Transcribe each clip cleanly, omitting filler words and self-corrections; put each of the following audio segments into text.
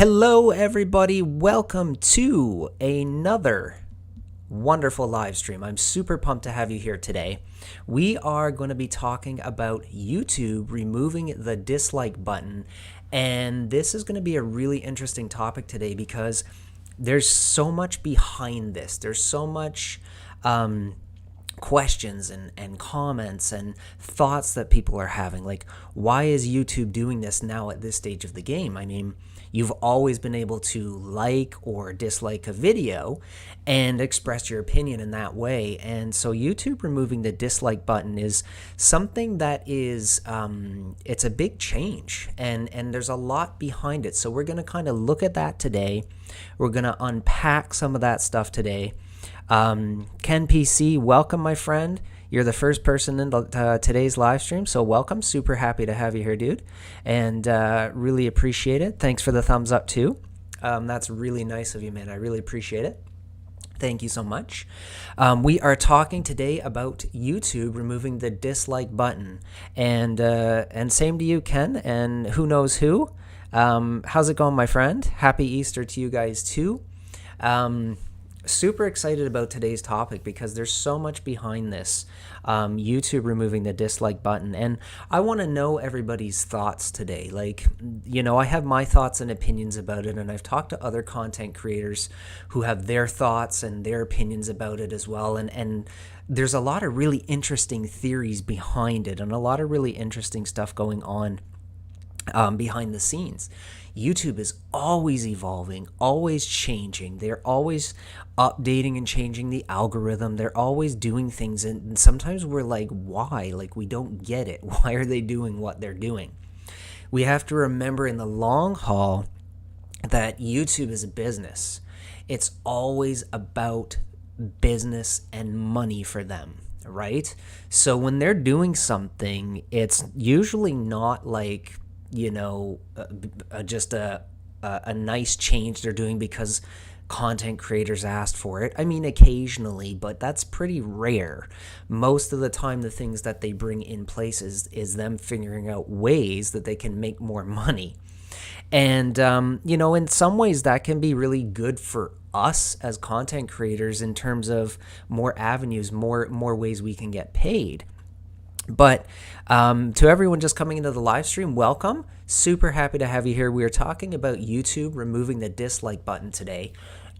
Hello, everybody. Welcome to another wonderful live stream. I'm super pumped to have you here today. We are going to be talking about YouTube removing the dislike button, and this is going to be a really interesting topic today because there's so much behind this. There's so much questions and comments and thoughts that people are having. Like, why is YouTube doing this now at this stage of the game? I mean, you've always been able to like or dislike a video and express your opinion in that way. And so YouTube removing the dislike button is something that is, it's a big change, and there's a lot behind it. So we're going to kind of look at that today. We're going to unpack some of that stuff today. 𝗕𝗘𝗟𝗟, welcome, my friend. You're the first person in today's live stream, so welcome. Super happy to have you here, dude, and really appreciate it. Thanks for the thumbs up, too. That's really nice of you, man. I really appreciate it. Thank you so much. We are talking today about YouTube removing the dislike button, and same to you, Ken, and who knows who. How's it going, my friend? Happy Easter to you guys, too. Super excited about today's topic because there's so much behind this, YouTube removing the dislike button, and I want to know everybody's thoughts today. Like, you know, I have my thoughts and opinions about it, and I've talked to other content creators who have their thoughts and their opinions about it as well, and there's a lot of really interesting theories behind it and a lot of really interesting stuff going on behind the scenes. YouTube is always evolving, always changing. They're always updating and changing the algorithm. They're always doing things, and sometimes we're like, why? Like, we don't get it. Why are they doing what they're doing? We have to remember in the long haul that YouTube is a business. It's always about business and money for them, right? So when they're doing something, it's usually not like, you know, just a nice change they're doing because content creators asked for it. I mean, occasionally, but that's pretty rare. Most of the time, the things that they bring in place is them figuring out ways that they can make more money. And, you know, in some ways that can be really good for us as content creators in terms of more avenues, more ways we can get paid. But to everyone just coming into the live stream, welcome. Super happy to have you here. We are talking about YouTube removing the dislike button today,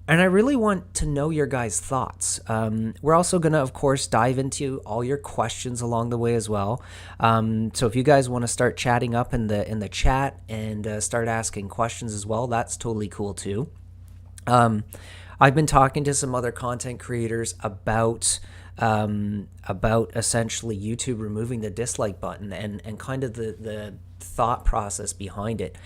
and I really want to know your guys' thoughts. We're also going to, of course, dive into all your questions along the way as well. So if you guys want to start chatting up in the chat and start asking questions as well, that's totally cool too. I've been talking to some other content creators about essentially YouTube removing the dislike button and kind of the thought process behind it.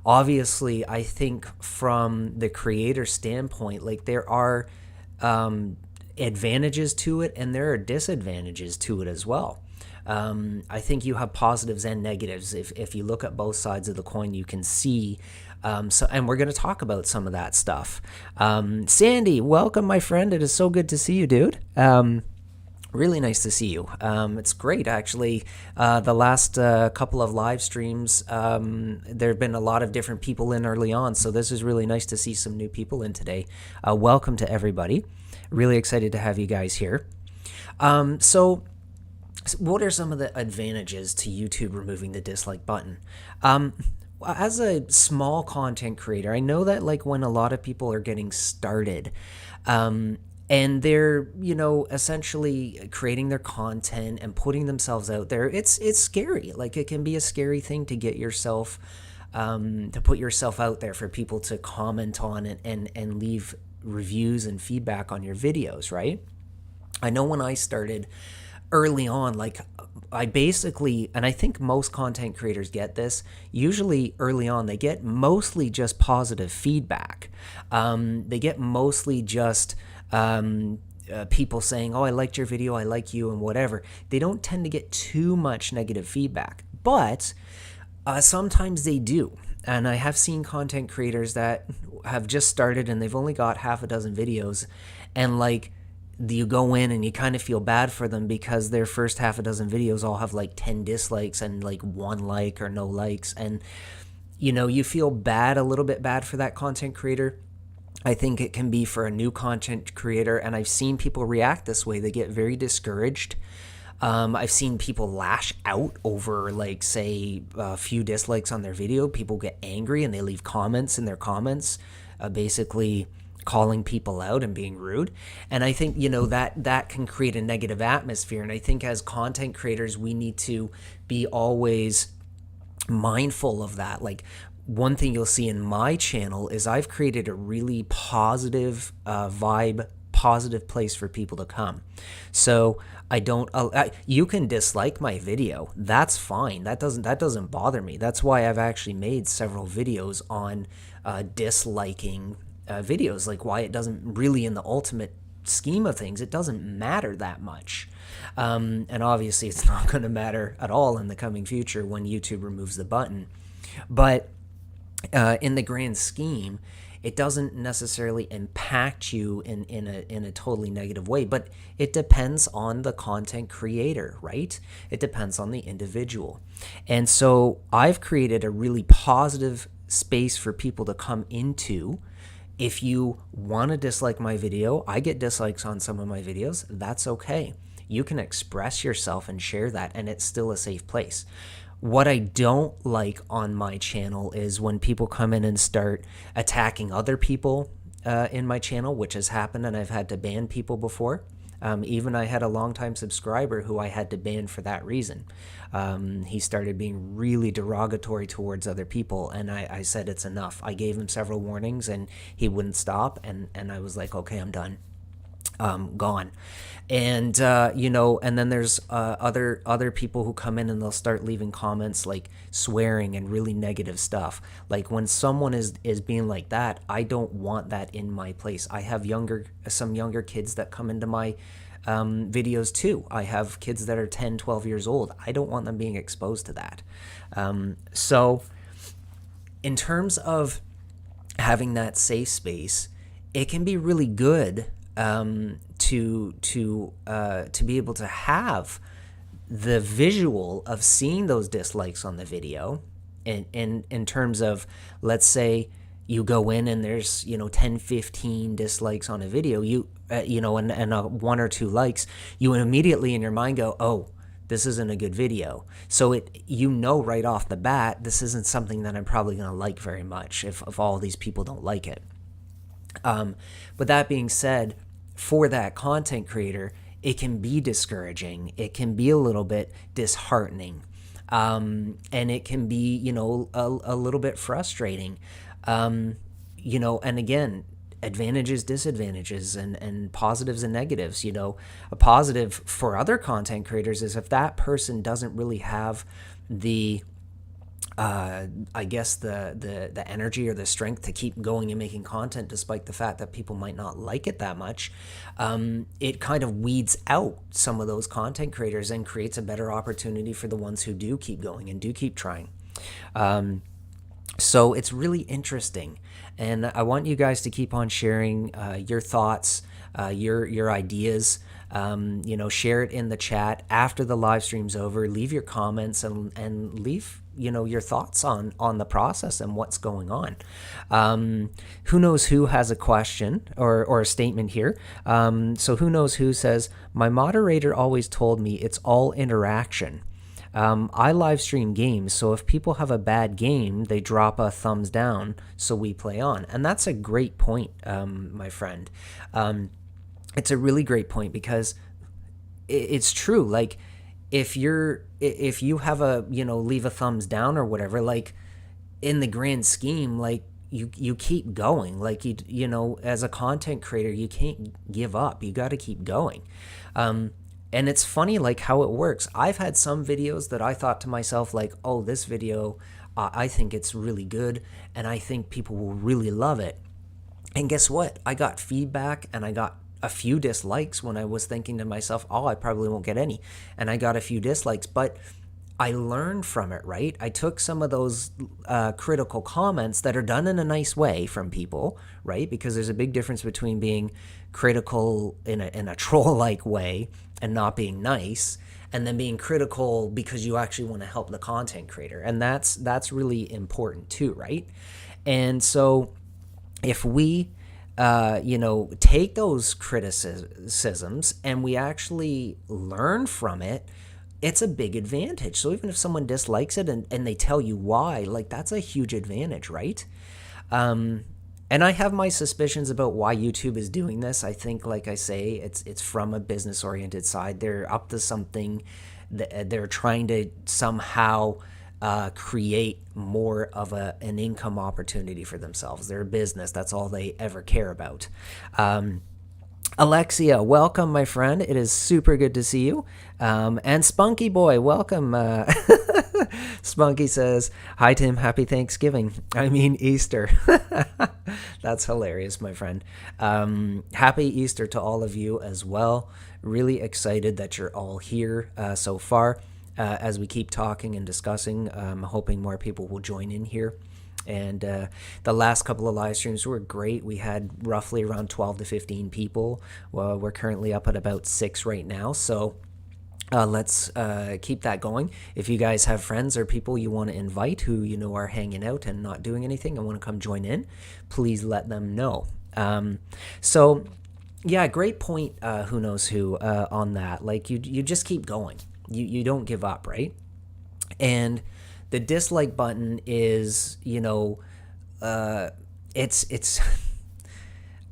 Obviously, I think from the creator standpoint, like, there are advantages to it and there are disadvantages to it as well. I think you have positives and negatives. If you look at both sides of the coin, you can see. And we're going to talk about some of that stuff. Sandy, welcome, my friend. It is so good to see you, dude. Really nice to see you. It's great, actually. The last couple of live streams, there have been a lot of different people in early on, so this is really nice to see some new people in today. Welcome to everybody. Really excited to have you guys here. So what are some of the advantages to YouTube removing the dislike button? As a small content creator, I know that, like, when a lot of people are getting started, and they're, you know, essentially creating their content and putting themselves out there, it's scary. Like, it can be a scary thing to get yourself, to put yourself out there for people to comment on and leave reviews and feedback on your videos, right? I know when I started early on, like, I basically, and I think most content creators get this, usually early on, they get mostly just positive feedback. They get mostly just people saying, oh, I liked your video, I like you, and whatever. They don't tend to get too much negative feedback, but sometimes they do. And I have seen content creators that have just started and they've only got half a dozen videos, and like, you go in and you kind of feel bad for them because their first half a dozen videos all have like 10 dislikes and like 1 like or no likes. And you feel bad, a little bit bad for that content creator. I think it can be for a new content creator, and I've seen people react this way. They get very discouraged. I've seen people lash out over, like, say, a few dislikes on their video. People get angry and they leave comments in their comments, basically calling people out and being rude. And I think, that can create a negative atmosphere. And I think as content creators, we need to be always mindful of that. Like, one thing you'll see in my channel is I've created a really positive vibe, positive place for people to come. So I don't, you can dislike my video. That's fine. That doesn't bother me. That's why I've actually made several videos on disliking videos, like why it doesn't really, in the ultimate scheme of things, it doesn't matter that much. And obviously it's not going to matter at all in the coming future when YouTube removes the button. But in the grand scheme, it doesn't necessarily impact you in a totally negative way, but it depends on the content creator, right? It depends on the individual. And so I've created a really positive space for people to come into. If you want to dislike my video, I get dislikes on some of my videos. That's okay. You can express yourself and share that, and it's still a safe place. What I don't like on my channel is when people come in and start attacking other people in my channel, which has happened, and I've had to ban people before. Even I had a longtime subscriber who I had to ban for that reason. He started being really derogatory towards other people, and I said it's enough. I gave him several warnings, and he wouldn't stop, and I was like, okay, I'm done. Gone. And and then there's other people who come in and they'll start leaving comments like swearing and really negative stuff. Like, when someone is being like that, I don't want that in my place. I have some younger kids that come into my videos too. I have kids that are 10, 12 years old. I don't want them being exposed to that. So in terms of having that safe space, it can be really good to be able to have the visual of seeing those dislikes on the video, in terms of, let's say you go in and there's 10, 15 dislikes on a video, and 1 or 2 likes, you immediately in your mind go, oh, this isn't a good video. So right off the bat, this isn't something that I'm probably going to like very much if all these people don't like it. But that being said, for that content creator, it can be discouraging. It can be a little bit disheartening. And it can be, a little bit frustrating. And again, advantages, disadvantages, and positives and negatives. A positive for other content creators is if that person doesn't really have the I guess the energy or the strength to keep going and making content despite the fact that people might not like it that much, it kind of weeds out some of those content creators and creates a better opportunity for the ones who do keep going and do keep trying. So it's really interesting, and I want you guys to keep on sharing your thoughts, your ideas. Share it in the chat after the live stream's over. Leave your comments and leave your thoughts on the process and what's going on. Who knows who has a question or a statement here. So who knows who says, my moderator always told me it's all interaction. I live stream games, so if people have a bad game, they drop a thumbs down so we play on. And that's a great point, my friend. It's a really great point, because it's true. Like, if you have a, leave a thumbs down or whatever, like, in the grand scheme, like, you keep going. Like, as a content creator, you can't give up. You got to keep going. And it's funny, like, how it works. I've had some videos that I thought to myself, like, oh, this video, I think it's really good, and I think people will really love it. And guess what? I got feedback, and I got a few dislikes when I was thinking to myself, oh, I probably won't get any. And I got a few dislikes, but I learned from it, right? I took some of those critical comments that are done in a nice way from people, right? Because there's a big difference between being critical in a troll-like way and not being nice, and then being critical because you actually want to help the content creator. And that's really important too, right? And so if we take those criticisms and we actually learn from it, it's a big advantage. So even if someone dislikes it and they tell you why, like, that's a huge advantage, right? And I have my suspicions about why YouTube is doing this. I think, like I say, it's from a business-oriented side. They're up to something. They're trying to somehow create more of an income opportunity for themselves. They're a business. That's all they ever care about. Alexia, welcome, my friend. It is super good to see you. And Spunky Boy, welcome. Spunky says, hi, Tim. Happy Thanksgiving. I mean, Easter. That's hilarious, my friend. Happy Easter to all of you as well. Really excited that you're all here so far. As we keep talking and discussing, I'm hoping more people will join in here. And the last couple of live streams were great. We had roughly around 12 to 15 people. Well, we're currently up at about 6 right now. So let's keep that going. If you guys have friends or people you want to invite who you know are hanging out and not doing anything and want to come join in, please let them know. So yeah, great point, who knows who, on that. Like, you just keep going. You don't give up, right? And the dislike button is, it's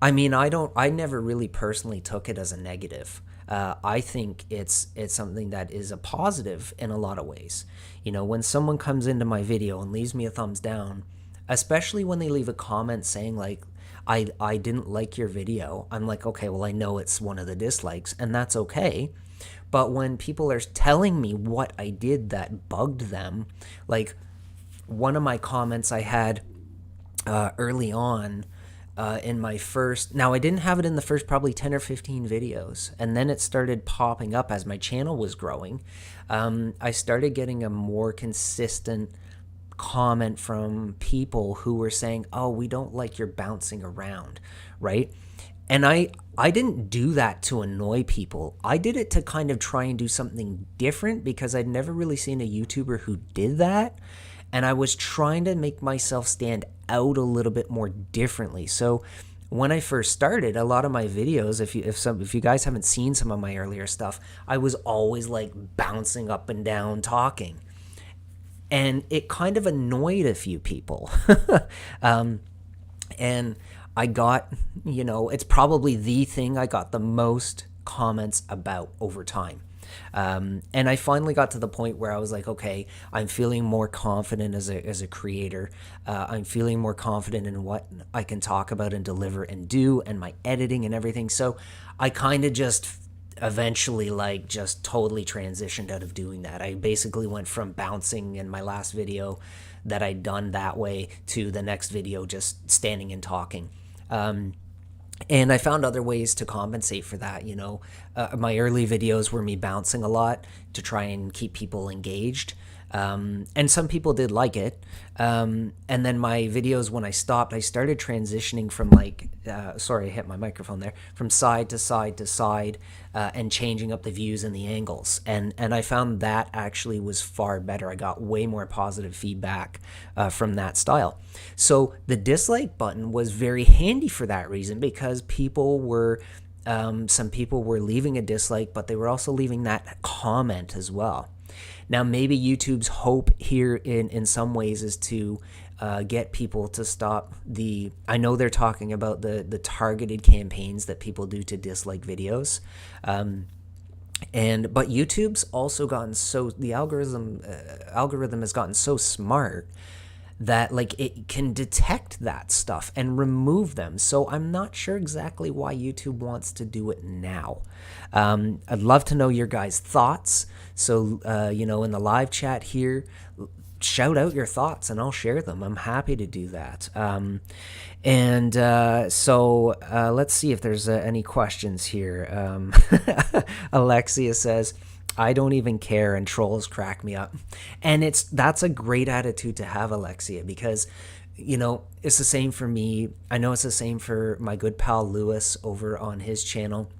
I mean, I never really personally took it as a negative. I think it's something that is a positive in a lot of ways. When someone comes into my video and leaves me a thumbs down, especially when they leave a comment saying like, I didn't like your video, I'm like, okay, well, I know it's one of the dislikes, and that's okay. But when people are telling me what I did that bugged them, like one of my comments I had early on in my first, now I didn't have it in the first probably 10 or 15 videos, and then it started popping up as my channel was growing. I started getting a more consistent comment from people who were saying, oh, we don't like your bouncing around, right? And I didn't do that to annoy people. I did it to kind of try and do something different because I'd never really seen a YouTuber who did that. And I was trying to make myself stand out a little bit more differently. So when I first started, a lot of my videos, if you guys haven't seen some of my earlier stuff, I was always like bouncing up and down talking. And it kind of annoyed a few people. And I got, it's probably the thing I got the most comments about over time. And I finally got to the point where I was like, okay, I'm feeling more confident as a creator. I'm feeling more confident in what I can talk about and deliver and do, and my editing and everything. So I kind of just eventually just totally transitioned out of doing that. I basically went from bouncing in my last video that I'd done that way to the next video just standing and talking. And I found other ways to compensate for that. My early videos were me bouncing a lot to try and keep people engaged. And some people did like it. And then my videos, when I stopped, I started transitioning from sorry, I hit my microphone there, from side to side to side, and changing up the views and the angles. And I found that actually was far better. I got way more positive feedback from that style. So the dislike button was very handy for that reason, because people were, some people were leaving a dislike, but they were also leaving that comment as well. Now, maybe YouTube's hope here in some ways is to get people to stop I know they're talking about the targeted campaigns that people do to dislike videos. But YouTube's also gotten the algorithm has gotten so smart that it can detect that stuff and remove them. So I'm not sure exactly why YouTube wants to do it now. I'd love to know your guys' thoughts. So, in the live chat here, shout out your thoughts and I'll share them. I'm happy to do that. So let's see if there's any questions here. Alexia says, I don't even care and trolls crack me up. And that's a great attitude to have, Alexia, because, it's the same for me. I know it's the same for my good pal Lewis over on his channel.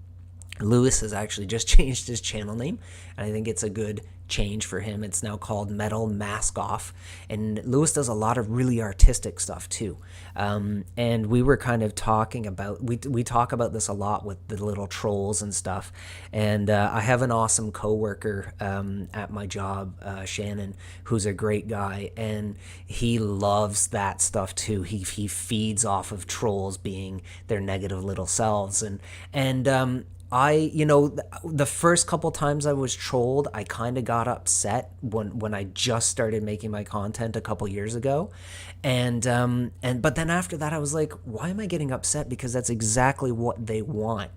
Lewis has actually just changed his channel name, and I think it's a good change for him. It's now called 𝗦𝗨𝗕𝗦𝗖𝗥𝗜𝗕𝗘, and Lewis does a lot of really artistic stuff too. And we were kind of talking about, we talk about this a lot with the little trolls and stuff. And I have an awesome coworker at my job, Shannon, who's a great guy, and he loves that stuff too. He feeds off of trolls being their negative little selves, and the first couple times I was trolled, I kind of got upset when I just started making my content a couple years ago, but then after that I was like, why am I getting upset? Because that's exactly what they want.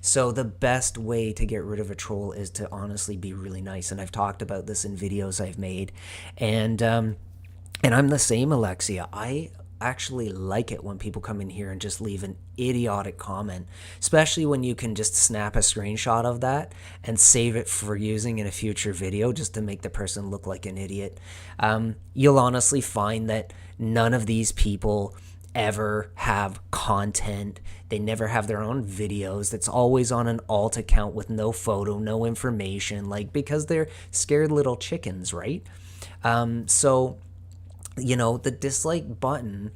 So the best way to get rid of a troll is to honestly be really nice, and I've talked about this in videos I've made, and I'm the same, Alexia. I actually like it when people come in here and just leave an idiotic comment, especially when you can just snap a screenshot of that and save it for using in a future video just to make the person look like an idiot. You'll honestly find that none of these people ever have content. They never have their own videos. That's always on an alt account with no photo, no information, like, because they're scared little chickens, right? So the dislike button,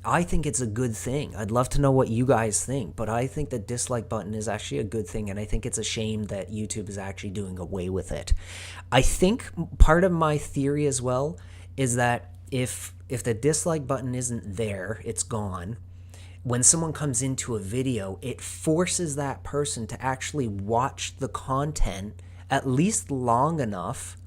I think it's a good thing. I'd love to know what you guys think, but I think the dislike button is actually a good thing, and I think it's a shame that YouTube is actually doing away with it. I think part of my theory as well is that if the dislike button isn't there, it's gone. When someone comes into a video, it forces that person to actually watch the content at least long enough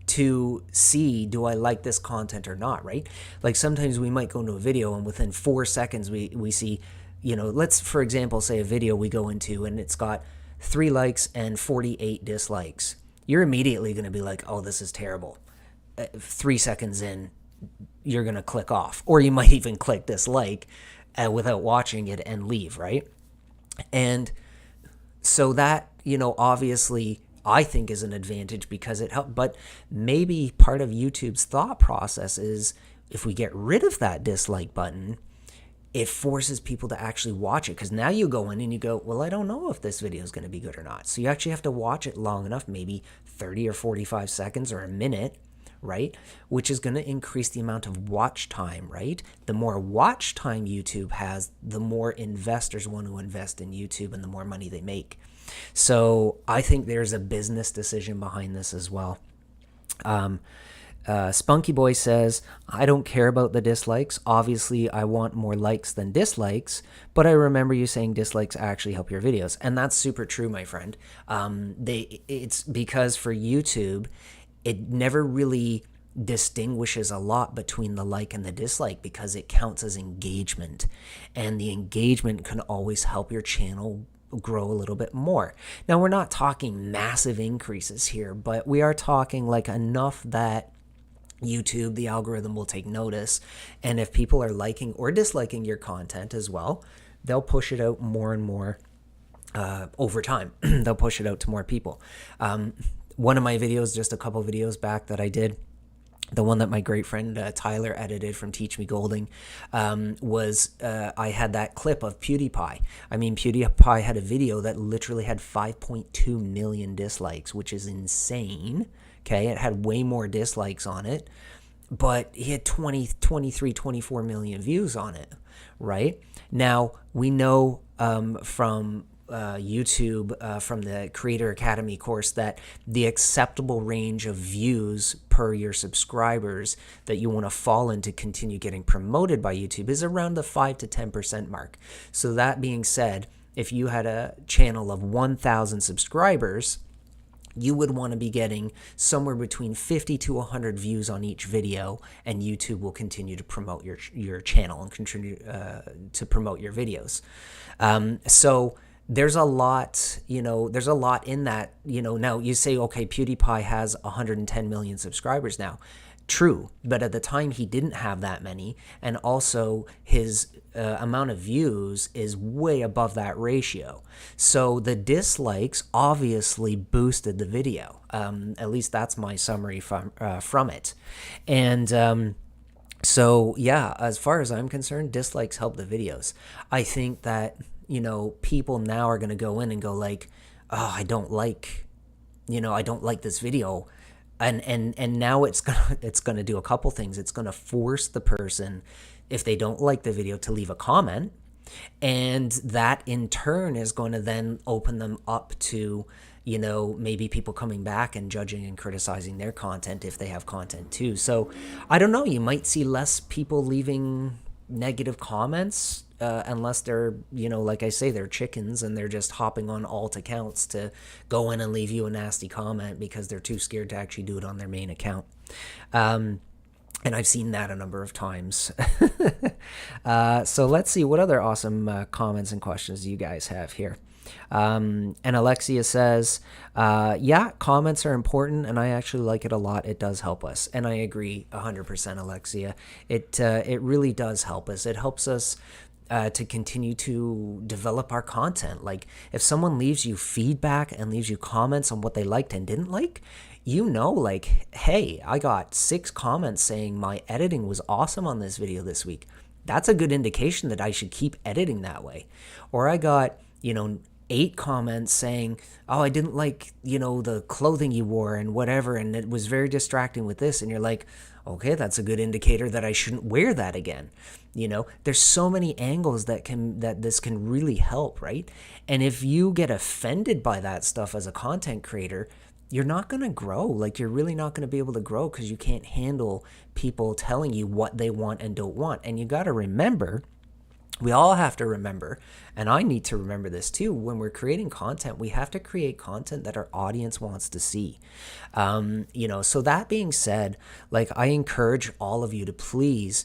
to see, do I like this content or not, right? Like sometimes we might go into a video and within 4 seconds we see, let's, for example, say a video we go into and it's got 3 likes and 48 dislikes. You're immediately going to be like, oh, this is terrible. 3 seconds in, you're going to click off. Or you might even click dislike without watching it and leave, right? And so that, obviously I think is an advantage because it helps. But maybe part of YouTube's thought process is if we get rid of that dislike button, it forces people to actually watch it, because now you go in and you go, well, I don't know if this video is going to be good or not. So you actually have to watch it long enough, maybe 30 or 45 seconds or a minute, right? Which is going to increase the amount of watch time, right? The more watch time YouTube has, the more investors want to invest in YouTube and the more money they make. So I think there's a business decision behind this as well. Spunky Boy says, I don't care about the dislikes. Obviously, I want more likes than dislikes, but I remember you saying dislikes actually help your videos. And that's super true, my friend. It's because for YouTube, it never really distinguishes a lot between the like and the dislike because it counts as engagement. And the engagement can always help your channel grow a little bit more. Now, we're not talking massive increases here, but we are talking like enough that YouTube, the algorithm, will take notice. And if people are liking or disliking your content as well, they'll push it out more and more over time. They'll push it out to more people. One of my videos, just a couple videos back that I did, the one that my great friend Tyler edited from Teach Me Golding, was I had that clip of PewDiePie. I mean, PewDiePie had a video that literally had 5.2 million dislikes, which is insane. Okay, it had way more dislikes on it, but he had 23, 24 million views on it, right? Now, we know from YouTube, from the Creator Academy course, that the acceptable range of views per your subscribers that you want to fall in to continue getting promoted by YouTube is around the 5 to 10% mark. So that being said, if you had a channel of 1,000 subscribers, you would want to be getting somewhere between 50 to 100 views on each video, and YouTube will continue to promote your channel and continue to promote your videos. So there's a lot, there's a lot in that, now you say, okay, PewDiePie has 110 million subscribers now. True, but at the time he didn't have that many, and also his amount of views is way above that ratio. So the dislikes obviously boosted the video. At least that's my summary from it. And so yeah, as far as I'm concerned, dislikes help the videos. I think that people now are going to go in and go like, oh, I don't like this video. And now it's gonna do a couple things. It's gonna force the person, if they don't like the video, to leave a comment, and that in turn is going to then open them up to maybe people coming back and judging and criticizing their content if they have content too. So I don't know, you might see less people leaving negative comments, unless they're, like I say, they're chickens and they're just hopping on alt accounts to go in and leave you a nasty comment because they're too scared to actually do it on their main account. And I've seen that a number of times. So let's see what other awesome comments and questions you guys have here. And Alexia says, yeah, comments are important, and I actually like it a lot. It does help us. And I agree 100%, Alexia. It really does help us. It helps us to continue to develop our content. Like, if someone leaves you feedback and leaves you comments on what they liked and didn't like, like, hey, I got 6 comments saying my editing was awesome on this video this week. That's a good indication that I should keep editing that way. Or I got, 8 comments saying, oh, I didn't like, the clothing you wore and whatever, and it was very distracting with this. And you're like, okay, that's a good indicator that I shouldn't wear that again. There's so many angles that this can really help, right? And if you get offended by that stuff as a content creator, you're not going to grow. Like, you're really not going to be able to grow because you can't handle people telling you what they want and don't want. And you got to remember, we all have to remember, and I need to remember this too, when we're creating content, we have to create content that our audience wants to see. So that being said, like, I encourage all of you to please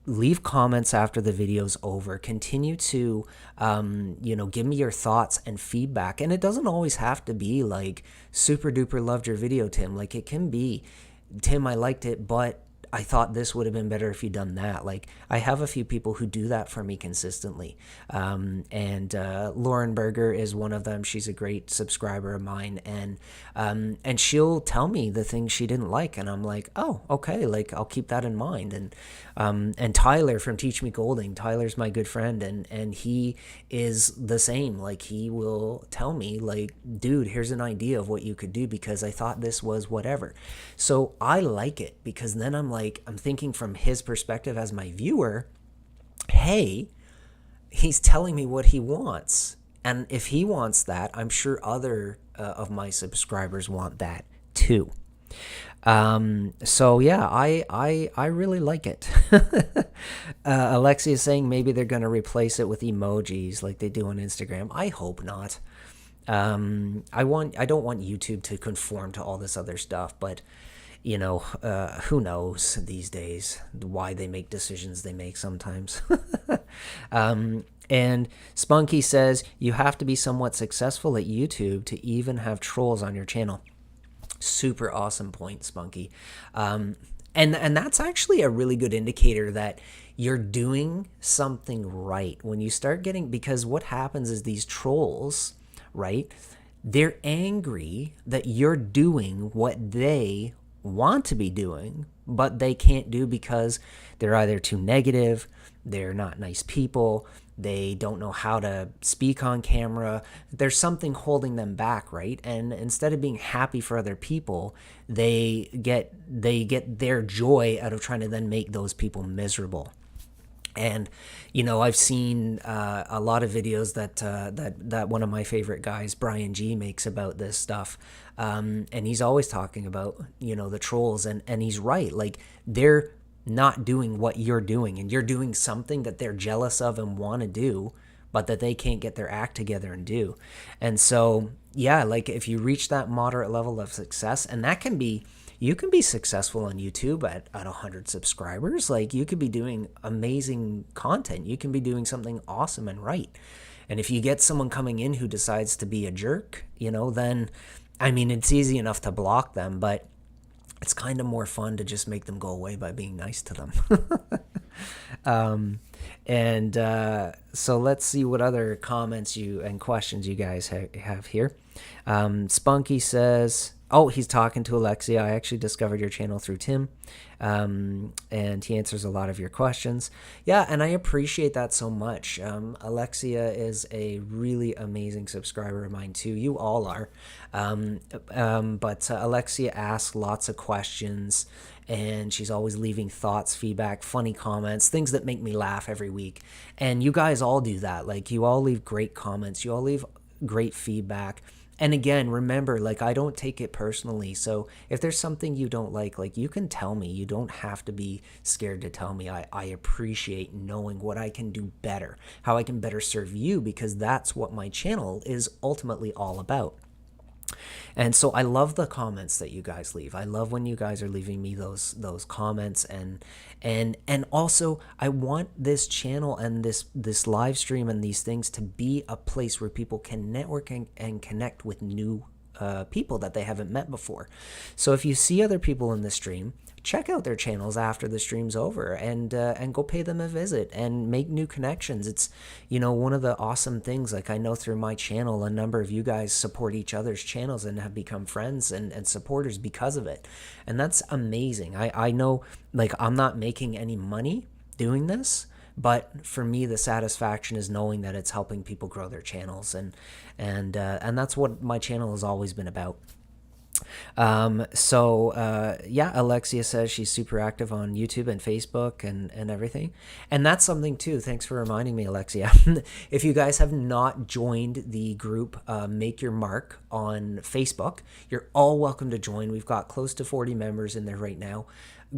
leave comments after the video's over. Continue to, give me your thoughts and feedback. And it doesn't always have to be like, super duper loved your video, Tim. Like, it can be, Tim, I liked it, but I thought this would have been better if you'd done that. Like, I have a few people who do that for me consistently. And Lauren Berger is one of them. She's a great subscriber of mine. And she'll tell me the things she didn't like. And I'm like, oh, okay. Like, I'll keep that in mind. And Tyler from Teach Me Golding, Tyler's my good friend. And he is the same. Like, he will tell me, like, dude, here's an idea of what you could do because I thought this was whatever. So I like it because then I'm thinking from his perspective as my viewer, hey, he's telling me what he wants. And if he wants that, I'm sure other of my subscribers want that too. So yeah, I really like it. Alexia is saying maybe they're going to replace it with emojis like they do on Instagram. I hope not. I don't want YouTube to conform to all this other stuff, but who knows these days why they make decisions they make sometimes. And Spunky says, you have to be somewhat successful at YouTube to even have trolls on your channel. Super awesome point, Spunky. And that's actually a really good indicator that you're doing something right. When you start getting, because what happens is these trolls, right, they're angry that you're doing what they want to be doing, but they can't do because they're either too negative, they're not nice people, they don't know how to speak on camera. There's something holding them back, right? And instead of being happy for other people, they get their joy out of trying to then make those people miserable. And I've seen a lot of videos that one of my favorite guys, Brian G, makes about this stuff, and he's always talking about the trolls, and he's right. Like, they're not doing what you're doing, and you're doing something that they're jealous of and want to do, but that they can't get their act together and do. And so yeah, like, if you reach that moderate level of success, and that can be, you can be successful on YouTube at 100 subscribers. Like, you could be doing amazing content. You can be doing something awesome and right. And if you get someone coming in who decides to be a jerk, then, I mean, it's easy enough to block them, but it's kind of more fun to just make them go away by being nice to them. So let's see what other comments and questions you guys have here. Spunky says, Oh, he's talking to Alexia. I actually discovered your channel through Tim, and he answers a lot of your questions. Yeah, and I appreciate that so much. Alexia is a really amazing subscriber of mine too. You all are. But Alexia asks lots of questions, and she's always leaving thoughts, feedback, funny comments, things that make me laugh every week. And you guys all do that. Like, you all leave great comments. You all leave great feedback. And again, remember, like, I don't take it personally. So if there's something you don't like, you can tell me. You don't have to be scared to tell me. I appreciate knowing what I can do better, how I can better serve you, because that's what my channel is ultimately all about. And so I love the comments that you guys leave. I love when you guys are leaving me those comments, and also I want this channel and this live stream and these things to be a place where people can network and connect with new people that they haven't met before. So if you see other people in the stream, check out their channels after the stream's over, and go pay them a visit and make new connections. It's, one of the awesome things. Like, I know through my channel, a number of you guys support each other's channels and have become friends and supporters because of it. And that's amazing. I know, like, I'm not making any money doing this, but for me, the satisfaction is knowing that it's helping people grow their channels, and that's what my channel has always been about. Yeah, Alexia says she's super active on YouTube and Facebook and everything. And that's something too. Thanks for reminding me, Alexia. If you guys have not joined the group, Make Your Mark on Facebook, you're all welcome to join. We've got close to 40 members in there right now.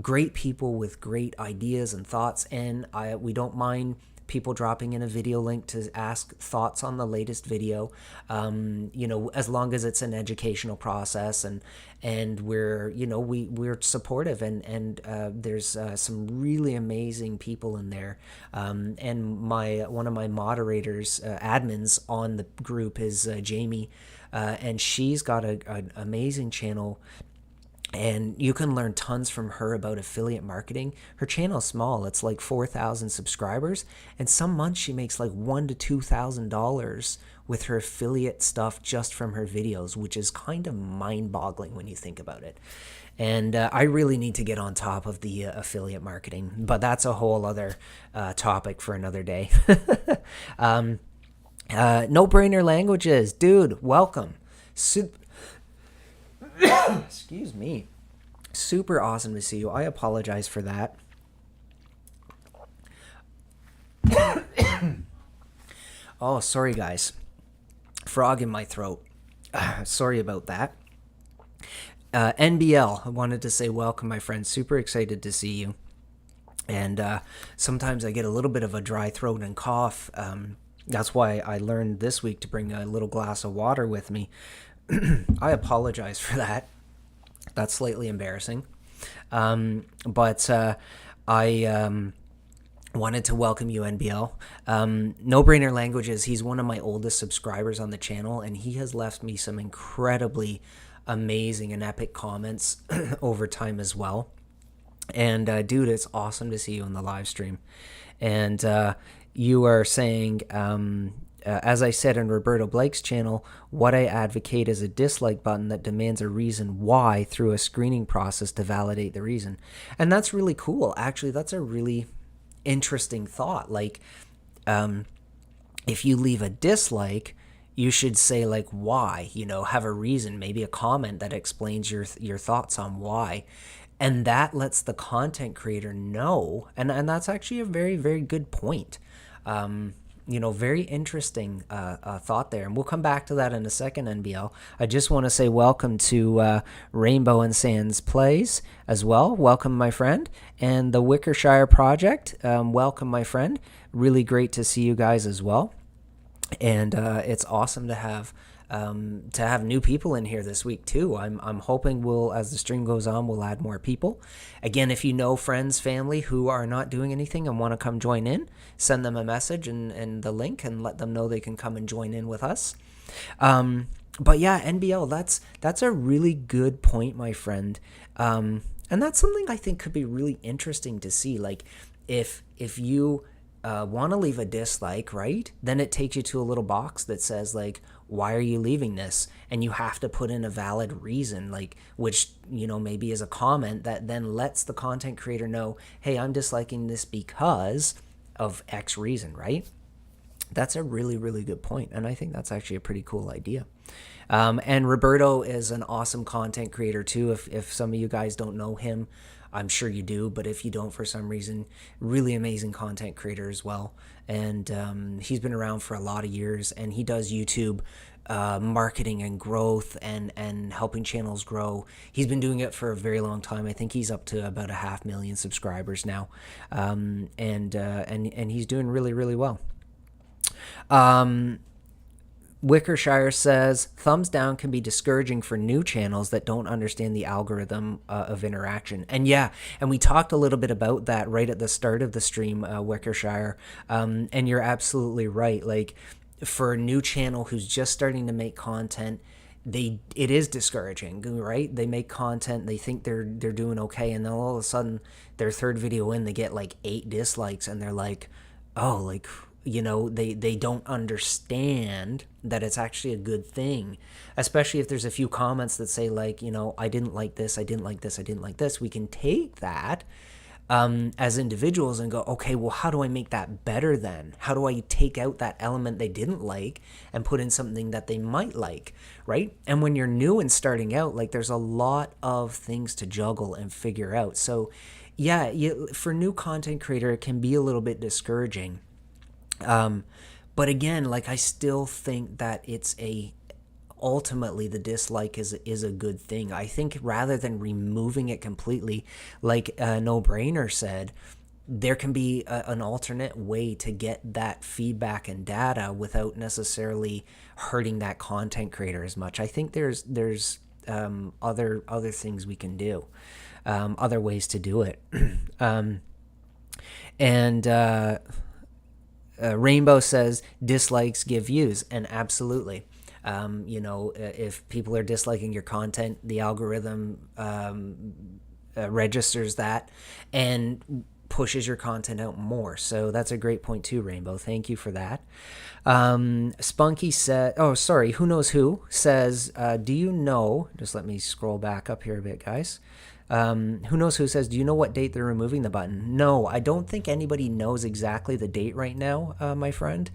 Great people with great ideas and thoughts. And we don't mind people dropping in a video link to ask thoughts on the latest video, as long as it's an educational process, and we're supportive, and there's some really amazing people in there, and one of my moderators, admins on the group is Jamie, and she's got an amazing channel. And you can learn tons from her about affiliate marketing. Her channel's small. It's like 4,000 subscribers. And some months she makes like $1,000 to $2,000 with her affiliate stuff just from her videos, which is kind of mind-boggling when you think about it. And I really need to get on top of the affiliate marketing. But that's a whole other topic for another day. No-brainer languages. Dude, welcome. Excuse me. Super awesome to see you. I apologize for that. Oh, sorry, guys. Frog in my throat. Sorry about that. NBL, I wanted to say welcome, my friend. Super excited to see you. And sometimes I get a little bit of a dry throat and cough. That's why I learned this week to bring a little glass of water with me. I apologize for that. That's slightly embarrassing. But I wanted to welcome you, NBL. No Brainer Languages, he's one of my oldest subscribers on the channel, and he has left me some incredibly amazing and epic comments over time as well. And dude, it's awesome to see you on the live stream. And you are saying, as I said in Roberto Blake's channel, what I advocate is a dislike button that demands a reason why through a screening process to validate the reason. And that's really cool. Actually, that's a really interesting thought. Like, if you leave a dislike, you should say, like, why, have a reason, maybe a comment that explains your thoughts on why. And that lets the content creator know. And that's actually a very, very good point. Very interesting thought there. And we'll come back to that in a second, NBL. I just want to say welcome to Rainbow and Sands Plays as well. Welcome, my friend. And the Wickershire Project, welcome, my friend. Really great to see you guys as well. And it's awesome to have new people in here this week too. I'm hoping as the stream goes on, we'll add more people. Again, if you know friends, family who are not doing anything and want to come join in, send them a message and the link, and let them know they can come and join in with us. But yeah, NBL, that's a really good point, my friend. And that's something I think could be really interesting to see. Like, if you want to leave a dislike, right, then it takes you to a little box that says, like, why are you leaving this? And you have to put in a valid reason, like, which, maybe is a comment that then lets the content creator know, hey, I'm disliking this because of X reason, right? That's a really, really good point, and I think that's actually a pretty cool idea. And Roberto is an awesome content creator too. If some of you guys don't know him, I'm sure you do, but if you don't for some reason, really amazing content creator as well. And he's been around for a lot of years, and he does YouTube marketing and growth and helping channels grow. He's been doing it for a very long time. I think he's up to about 500,000 subscribers now, and he's doing really, really well. 𝗦𝗦𝗕𝗟𝗟 says, thumbs down can be discouraging for new channels that don't understand the algorithm of interaction. And yeah, and we talked a little bit about that right at the start of the stream, 𝗦𝗦𝗕𝗟𝗟. And you're absolutely right. Like, for a new channel who's just starting to make content, it is discouraging, right? They make content, they think they're doing okay, and then all of a sudden, their third video in, they get like 8 dislikes, and they're like, oh, like, they don't understand that it's actually a good thing, especially if there's a few comments that say like, I didn't like this, I didn't like this, I didn't like this. We can take that as individuals and go, okay, well, how do I make that better then? How do I take out that element they didn't like and put in something that they might like, right? And when you're new and starting out, like, there's a lot of things to juggle and figure out. So yeah, for new content creator, it can be a little bit discouraging. But again, like, I still think that ultimately the dislike is a good thing. I think rather than removing it completely, like 𝗦𝗨𝗕𝗦𝗖𝗥𝗜𝗕𝗘 said, there can be an alternate way to get that feedback and data without necessarily hurting that content creator as much. I think there's other things we can do, other ways to do it. Rainbow says dislikes give views, and absolutely. If people are disliking your content, the algorithm registers that and pushes your content out more. So that's a great point too, Rainbow. Thank you for that. Spunky said, who knows who says, do you know, just let me scroll back up here a bit, guys. Who knows who says, do you know what date they're removing the button? No, I don't think anybody knows exactly the date right now, my friend.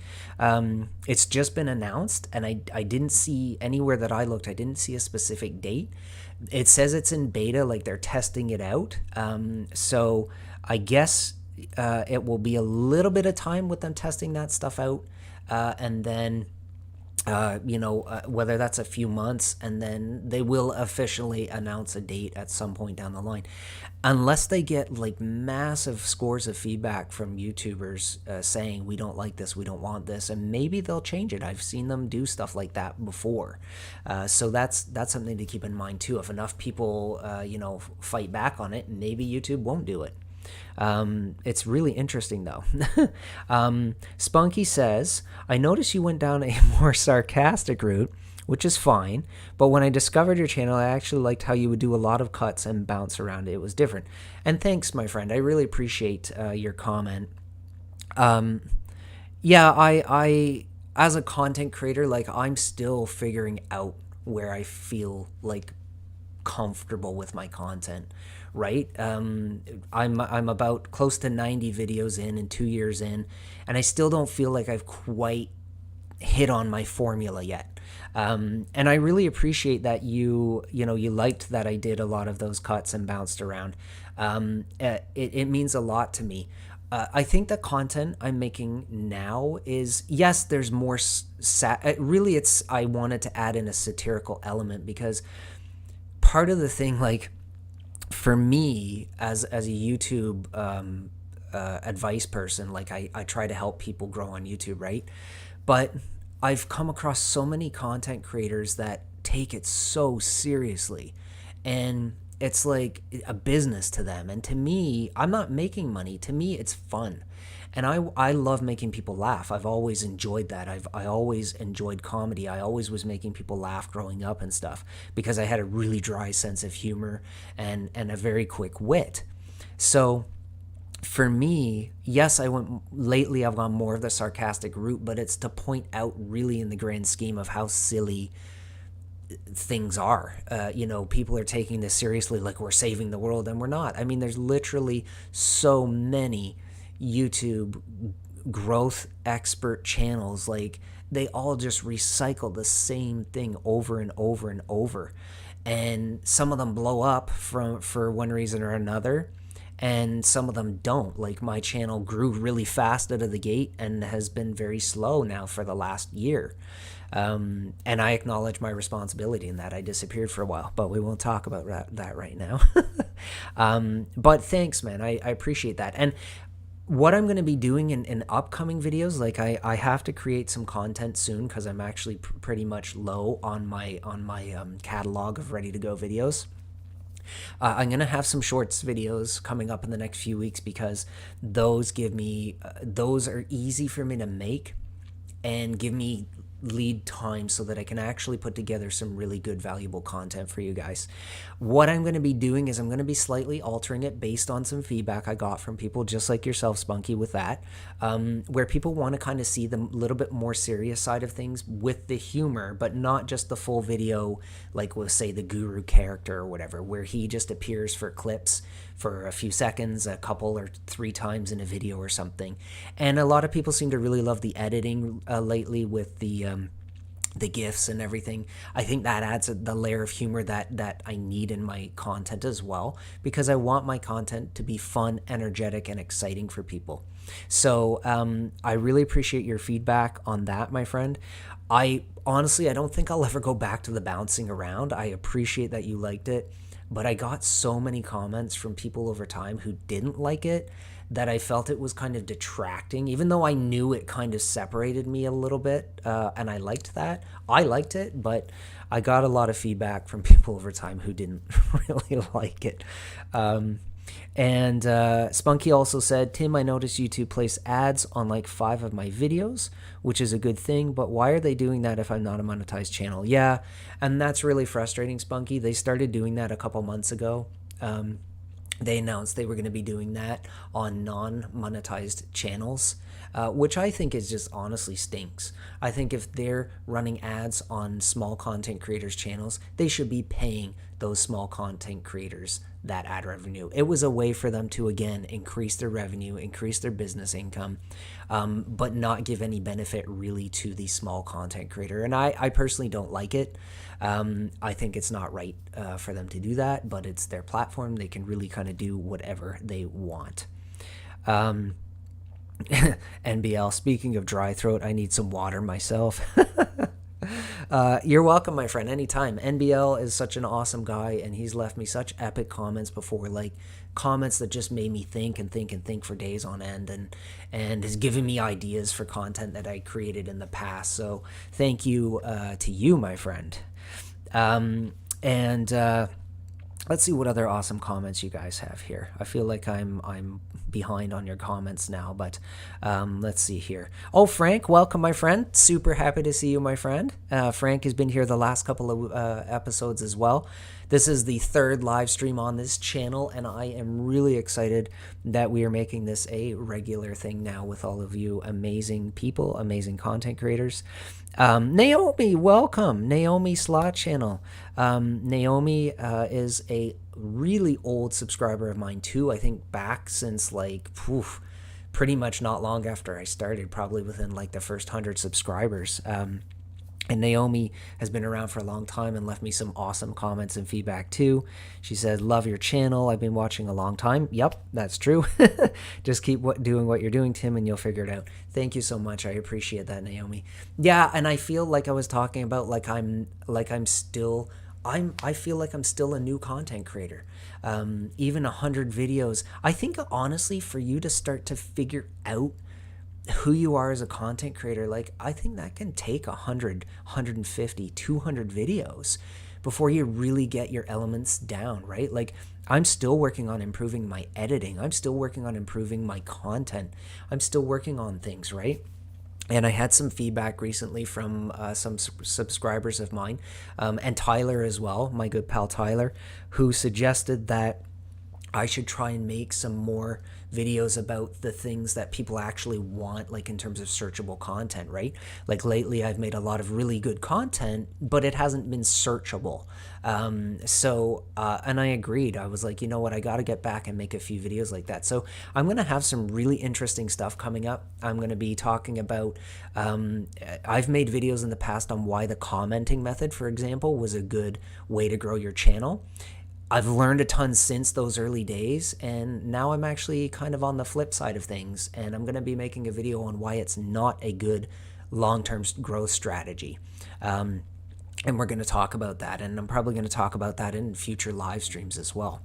It's just been announced, and I didn't see anywhere that I looked, I didn't see a specific date. It says it's in beta, like they're testing it out. So I guess it will be a little bit of time with them testing that stuff out, and then whether that's a few months, and then they will officially announce a date at some point down the line, unless they get like massive scores of feedback from YouTubers saying, we don't like this, we don't want this, and maybe they'll change it. I've seen them do stuff like that before. So that's something to keep in mind too. If enough people, fight back on it, maybe YouTube won't do it. It's really interesting though. Spunky says, I noticed you went down a more sarcastic route, which is fine, but when I discovered your channel, I actually liked how you would do a lot of cuts and bounce around it. It was different. And thanks, my friend. I really appreciate your comment. Yeah, I as a content creator, like, I'm still figuring out where I feel like comfortable with my content, right? I'm about close to 90 videos in and 2 years in, and I still don't feel like I've quite hit on my formula yet. And I really appreciate that you liked that I did a lot of those cuts and bounced around. It means a lot to me. I think the content I'm making now is, yes, there's more really I wanted to add in a satirical element, because part of the thing, like, for me as a YouTube advice person, like, I try to help people grow on YouTube, right? But I've come across so many content creators that take it so seriously, and it's like a business to them. And to me, I'm not making money. To me, it's fun. And I love making people laugh. I've always enjoyed that. I always enjoyed comedy. I always was making people laugh growing up and stuff, because I had a really dry sense of humor and a very quick wit. So for me, yes, lately I've gone more of the sarcastic route, but it's to point out really in the grand scheme of how silly things are. People are taking this seriously, like we're saving the world, and we're not. I mean, there's literally so many YouTube growth expert channels, like they all just recycle the same thing over and over and over, and some of them blow up for one reason or another, and some of them don't. Like my channel grew really fast out of the gate and has been very slow now for the last year. And I acknowledge my responsibility in that. I disappeared for a while, but we won't talk about that right now. But thanks, man. I appreciate that. And what I'm going to be doing in upcoming videos, like I have to create some content soon because I'm actually pretty much low on my catalog of ready to go videos. I'm going to have some shorts videos coming up in the next few weeks because those are easy for me to make and give me lead time so that I can actually put together some really good, valuable content for you guys. What I'm going to be doing is I'm going to be slightly altering it based on some feedback I got from people just like yourself, Spunky, with that, where people want to kind of see the little bit more serious side of things with the humor, but not just the full video, like we'll say the guru character or whatever, where he just appears for clips for a few seconds, a couple or 3 times in a video or something. And a lot of people seem to really love the editing lately with the GIFs and everything. I think that adds the layer of humor that I need in my content as well, because I want my content to be fun, energetic, and exciting for people. So I really appreciate your feedback on that, my friend. I don't think I'll ever go back to the bouncing around. I appreciate that you liked it, but I got so many comments from people over time who didn't like it that I felt it was kind of detracting, even though I knew it kind of separated me a little bit, and I liked that. I liked it, but I got a lot of feedback from people over time who didn't really like it. And Spunky also said, Tim, I noticed YouTube place ads on like 5 of my videos, which is a good thing, but why are they doing that if I'm not a monetized channel? Yeah, and that's really frustrating, Spunky. They started doing that a couple months ago. They announced they were going to be doing that on non-monetized channels, which I think is just honestly stinks. I think if they're running ads on small content creators' channels, they should be paying those small content creators that ad revenue. It was a way for them to, again, increase their revenue, increase their business income, but not give any benefit really to the small content creator. And I personally don't like it. I think it's not right for them to do that, but it's their platform. They can really kind of do whatever they want. NBL, speaking of dry throat, I need some water myself. You're welcome, my friend, anytime. NBL is such an awesome guy, and he's left me such epic comments before, like comments that just made me think and think and think for days on end, and has given me ideas for content that I created in the past. So thank you to you, my friend. Let's see what other awesome comments you guys have here. I feel like I'm behind on your comments now, but let's see here. Oh, Frank, welcome, my friend. Super happy to see you, my friend. Frank has been here the last couple of episodes as well. This is the 3rd live stream on this channel, and I am really excited that we are making this a regular thing now with all of you amazing people, amazing content creators. Naomi, welcome. Naomi Slot Channel. Naomi is a really old subscriber of mine too. I think back since like pretty much not long after I started, probably within like the first 100 subscribers. And Naomi has been around for a long time and left me some awesome comments and feedback too. She said, love your channel. I've been watching a long time. Yep, that's true. Just keep doing what you're doing, Tim, and you'll figure it out. Thank you so much. I appreciate that, Naomi. Yeah, and I feel like I was talking about I feel like I'm still a new content creator. Even 100 videos. I think honestly, for you to start to figure out who you are as a content creator, like I think that can take 100, 150, 200 videos before you really get your elements down, right? Like I'm still working on improving my editing. I'm still working on improving my content. I'm still working on things, right? And I had some feedback recently from some subscribers of mine, and Tyler as well, my good pal Tyler, who suggested that I should try and make some more videos about the things that people actually want, like in terms of searchable content, right? Like lately I've made a lot of really good content, but it hasn't been searchable. And I agreed. I was like, you know what, I got to get back and make a few videos like that. So I'm going to have some really interesting stuff coming up. I'm going to be talking about, I've made videos in the past on why the commenting method, for example, was a good way to grow your channel. I've learned a ton since those early days, and now I'm actually kind of on the flip side of things, and I'm going to be making a video on why it's not a good long-term growth strategy. And we're going to talk about that, and I'm probably going to talk about that in future live streams as well.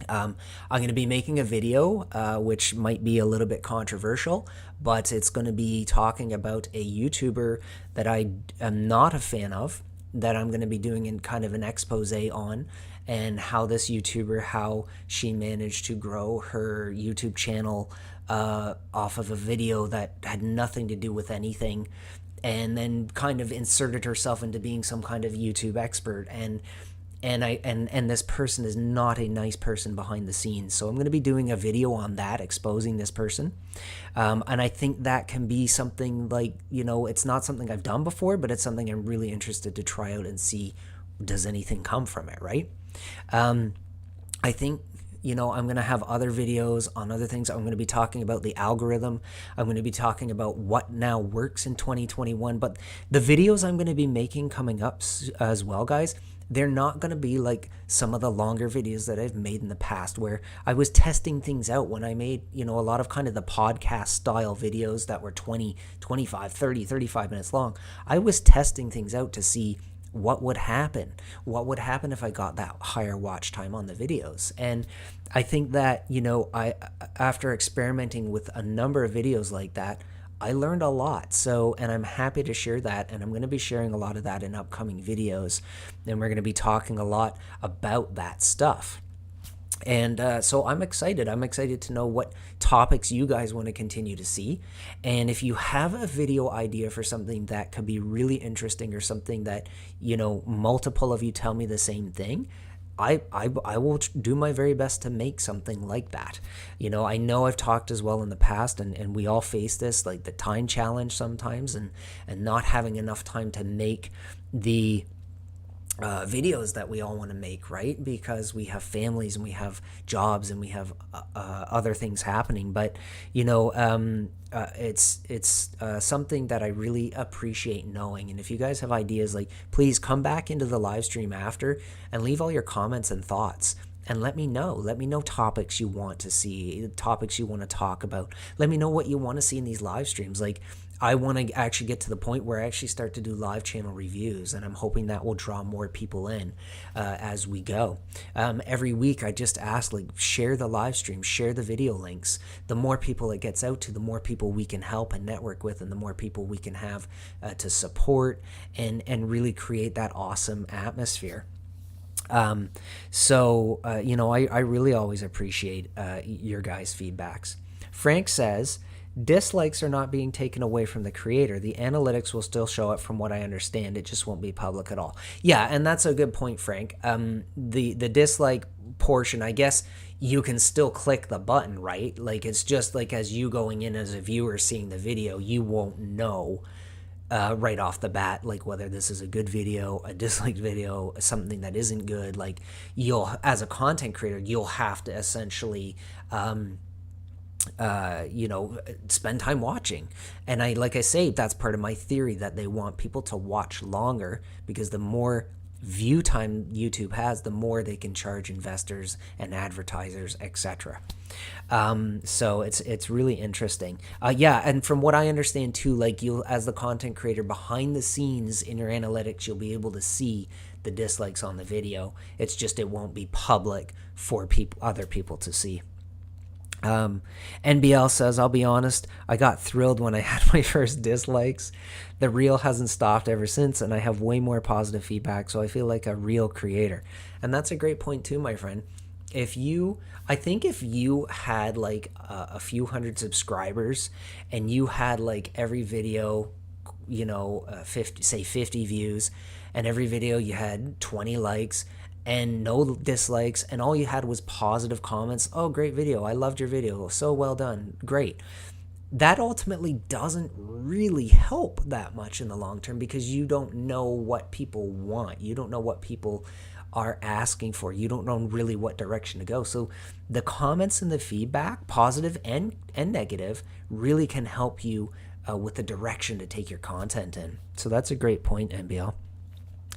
I'm going to be making a video which might be a little bit controversial, but it's going to be talking about a YouTuber that I am not a fan of, that I'm going to be doing in kind of an expose on, and how this YouTuber, how she managed to grow her YouTube channel off of a video that had nothing to do with anything, and then kind of inserted herself into being some kind of YouTube expert. And this person is not a nice person behind the scenes. So I'm going to be doing a video on that, exposing this person. And I think that can be something like, you know, it's not something I've done before, but it's something I'm really interested to try out and see, does anything come from it, right? I think, you know, I'm going to have other videos on other things. I'm going to be talking about the algorithm. I'm going to be talking about what now works in 2021. But the videos I'm going to be making coming up as well, guys, they're not going to be like some of the longer videos that I've made in the past, where I was testing things out when I made, you know, a lot of kind of the podcast style videos that were 20, 25, 30, 35 minutes long. I was testing things out to see what would happen. What would happen if I got that higher watch time on the videos? And I think that, you know, after experimenting with a number of videos like that, I learned a lot. So, and I'm happy to share that, and I'm going to be sharing a lot of that in upcoming videos, and we're going to be talking a lot about that stuff. And so I'm excited. I'm excited to know what topics you guys want to continue to see. And if you have a video idea for something that could be really interesting, or something that, you know, multiple of you tell me the same thing, I will do my very best to make something like that. You know I've talked as well in the past, and we all face this, like the time challenge sometimes, and not having enough time to make the videos that we all want to make, right? Because we have families and we have jobs and we have other things happening. But you know, it's something that I really appreciate knowing. And if you guys have ideas, like, please come back into the live stream after and leave all your comments and thoughts. And let me know topics you want to see, topics you want to talk about. Let me know what you want to see in these live streams. Like, I want to actually get to the point where I actually start to do live channel reviews, and I'm hoping that will draw more people in as we go. Every week, I just ask, like, share the live stream, share the video links. The more people it gets out to, the more people we can help and network with, and the more people we can have to support and really create that awesome atmosphere. You know, I really always appreciate your guys' feedbacks. Frank says, dislikes are not being taken away from the creator. The analytics will still show it, from what I understand. It just won't be public at all. Yeah, and that's a good point, Frank. The dislike portion, I guess you can still click the button, right? Like, it's just like, as you going in as a viewer seeing the video, you won't know right off the bat, like, whether this is a good video, a disliked video, something that isn't good. Like, you'll, as a content creator, you'll have to essentially you know, spend time watching. And like I say, that's part of my theory, that they want people to watch longer, because the more view time YouTube has, the more they can charge investors and advertisers, etc. So it's really interesting. Yeah, and from what I understand too, like, you'll, as the content creator, behind the scenes in your analytics, you'll be able to see the dislikes on the video. It's just, it won't be public for other people to see. NBL says, I'll be honest, I got thrilled when I had my first dislikes. The reel hasn't stopped ever since, and I have way more positive feedback, so I feel like a real creator. And that's a great point too, my friend. I think if you had like a few hundred subscribers, and you had like every video, you know, 50 views, and every video you had 20 likes, and no dislikes, and all you had was positive comments. Oh, great video. I loved your video. So well done. Great. That ultimately doesn't really help that much in the long term, because you don't know what people want. You don't know what people are asking for. You don't know really what direction to go. So the comments and the feedback, positive and negative, really can help you with the direction to take your content in. So that's a great point, NBL.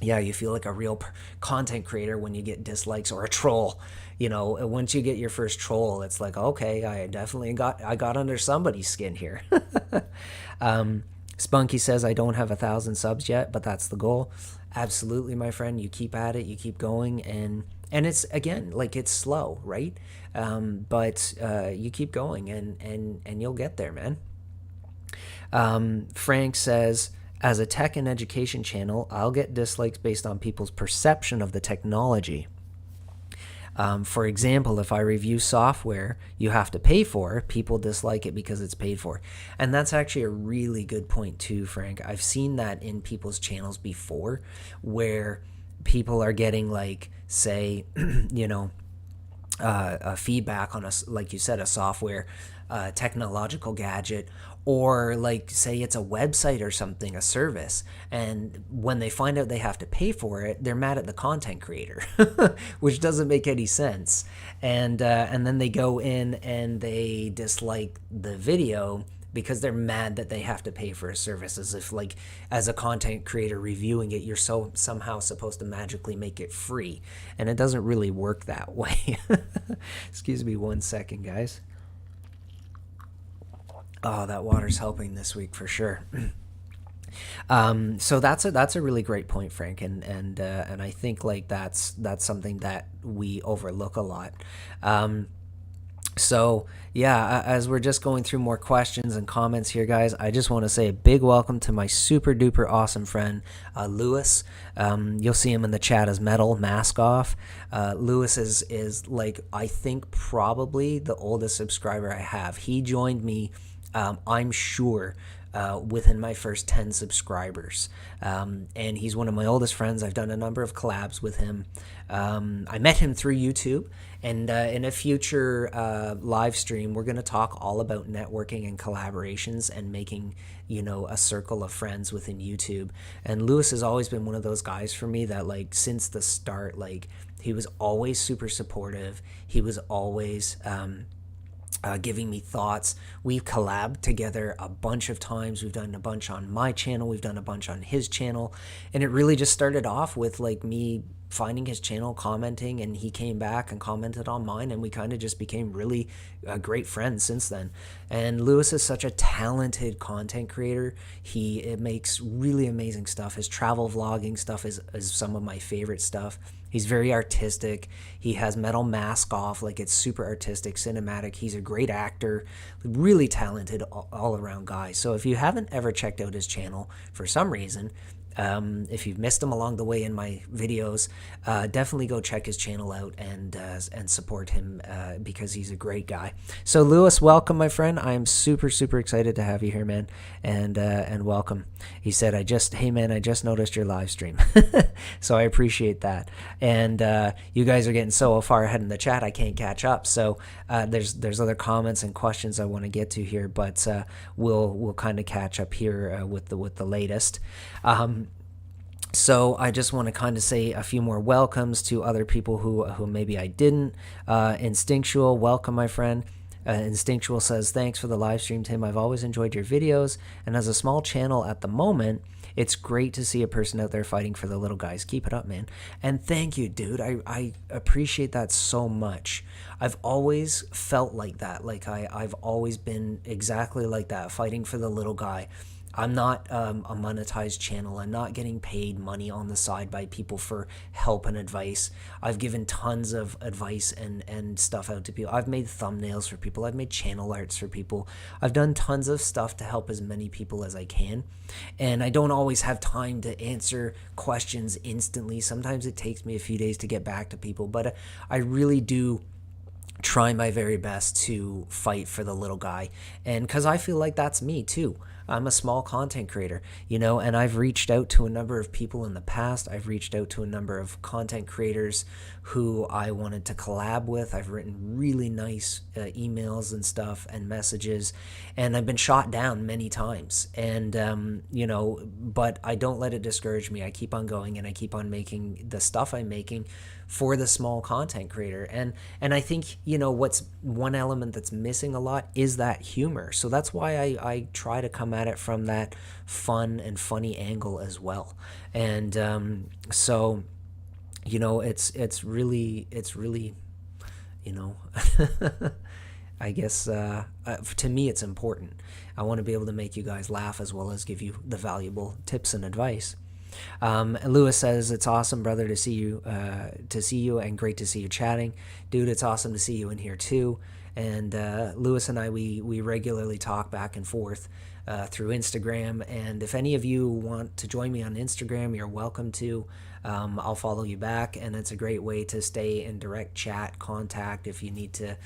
Yeah, you feel like a real content creator when you get dislikes, or a troll. You know, once you get your first troll, it's like, okay, I got under somebody's skin here. Spunky says, I don't have 1,000 subs yet, but that's the goal. Absolutely, my friend. You keep at it, you keep going, and it's, again, like, it's slow, right? But you keep going, and you'll get there, man. Frank says, as a tech and education channel, I'll get dislikes based on people's perception of the technology. For example, if I review software you have to pay for, people dislike it because it's paid for. And that's actually a really good point too, Frank. I've seen that in people's channels before, where people are getting, like, say, you know, feedback on like you said, a software, technological gadget, or, like, say it's a website or something, a service, and when they find out they have to pay for it, they're mad at the content creator, which doesn't make any sense. And then they go in and they dislike the video because they're mad that they have to pay for a service, as if, like, as a content creator reviewing it, you're somehow supposed to magically make it free, and it doesn't really work that way. Excuse me 1 second, guys. Oh, that water's helping this week for sure. So that's a really great point, Frank, and I think, like, that's something that we overlook a lot. So yeah, as we're just going through more questions and comments here, guys, I just want to say a big welcome to my super duper awesome friend, Lewis. You'll see him in the chat as 𝗦𝗨𝗕𝗦𝗕𝗦𝗧. Lewis is like, I think, probably the oldest subscriber I have. He joined me, I'm sure, within my first 10 subscribers. And he's one of my oldest friends. I've done a number of collabs with him. I met him through YouTube, and in a future live stream, we're going to talk all about networking and collaborations and making, you know, a circle of friends within YouTube. And Lewis has always been one of those guys for me that, like, since the start, like, he was always super supportive. He was always giving me thoughts. We've collabed together a bunch of times. We've done a bunch on my channel. We've done a bunch on his channel. And it really just started off with, like, me finding his channel, commenting, and he came back and commented on mine, and we kind of just became really great friends since then. And Lewis is such a talented content creator. He makes really amazing stuff. His travel vlogging stuff is some of my favorite stuff. He's very artistic. He has metal mask off, like, it's super artistic, cinematic. He's a great actor, really talented all around guy. So if you haven't ever checked out his channel for some reason, if you've missed him along the way in my videos, definitely go check his channel out and support him, because he's a great guy. So Lewis, welcome, my friend. I am super excited to have you here, man, and welcome. He said, hey man, I just noticed your live stream. So I appreciate that. And you guys are getting so far ahead in the chat, I can't catch up. So there's other comments and questions I want to get to here, but we'll kind of catch up here with the latest. So I just want to kind of say a few more welcomes to other people who maybe I didn't. Instinctual, welcome, my friend. Instinctual says, thanks for the live stream, Tim. I've always enjoyed your videos, and as a small channel at the moment, it's great to see a person out there fighting for the little guys. Keep it up, man. And thank you, dude. I appreciate that so much. I've always felt like that. Like, I've always been exactly like that, fighting for the little guy. I'm not a monetized channel. I'm not getting paid money on the side by people for help and advice. I've given tons of advice and stuff out to people. I've made thumbnails for people. I've made channel arts for people. I've done tons of stuff to help as many people as I can. And I don't always have time to answer questions instantly. Sometimes it takes me a few days to get back to people. But I really do try my very best to fight for the little guy. And because I feel like that's me too. I'm a small content creator, you know, and I've reached out to a number of people in the past. I've reached out to a number of content creators who I wanted to collab with. I've written really nice emails and stuff and messages, and I've been shot down many times. And, you know, but I don't let it discourage me. I keep on going, and I keep on making the stuff I'm making for the small content creator. And I think, you know, what's one element that's missing a lot is that humor. So that's why I try to come at it from that fun and funny angle as well. And so, you know, it's really, you know, I guess to me it's important. I want to be able to make you guys laugh as well as give you the valuable tips and advice. Lewis says, it's awesome, brother, to see you and great to see you chatting. Dude, it's awesome to see you in here too. And Lewis and I, we regularly talk back and forth through Instagram. And if any of you want to join me on Instagram, you're welcome to. I'll follow you back, and it's a great way to stay in direct chat contact if you need to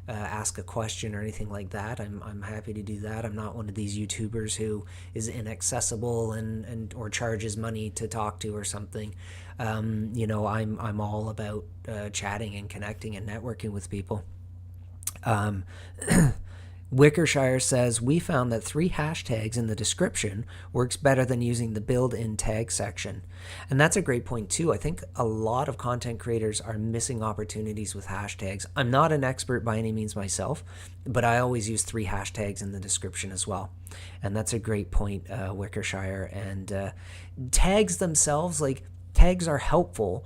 ask a question or anything like that. I'm happy to do that. I'm not one of these YouTubers who is inaccessible and or charges money to talk to or something. You know, I'm all about chatting and connecting and networking with people. 𝗦𝗕𝗟𝗟𝗟 says, we found that 3 hashtags in the description works better than using the built-in tag section. And that's a great point too. I think a lot of content creators are missing opportunities with hashtags. I'm not an expert by any means myself, but I always use 3 hashtags in the description as well. And that's a great point, 𝗦𝗕𝗟𝗟𝗟. And tags themselves, like, tags are helpful,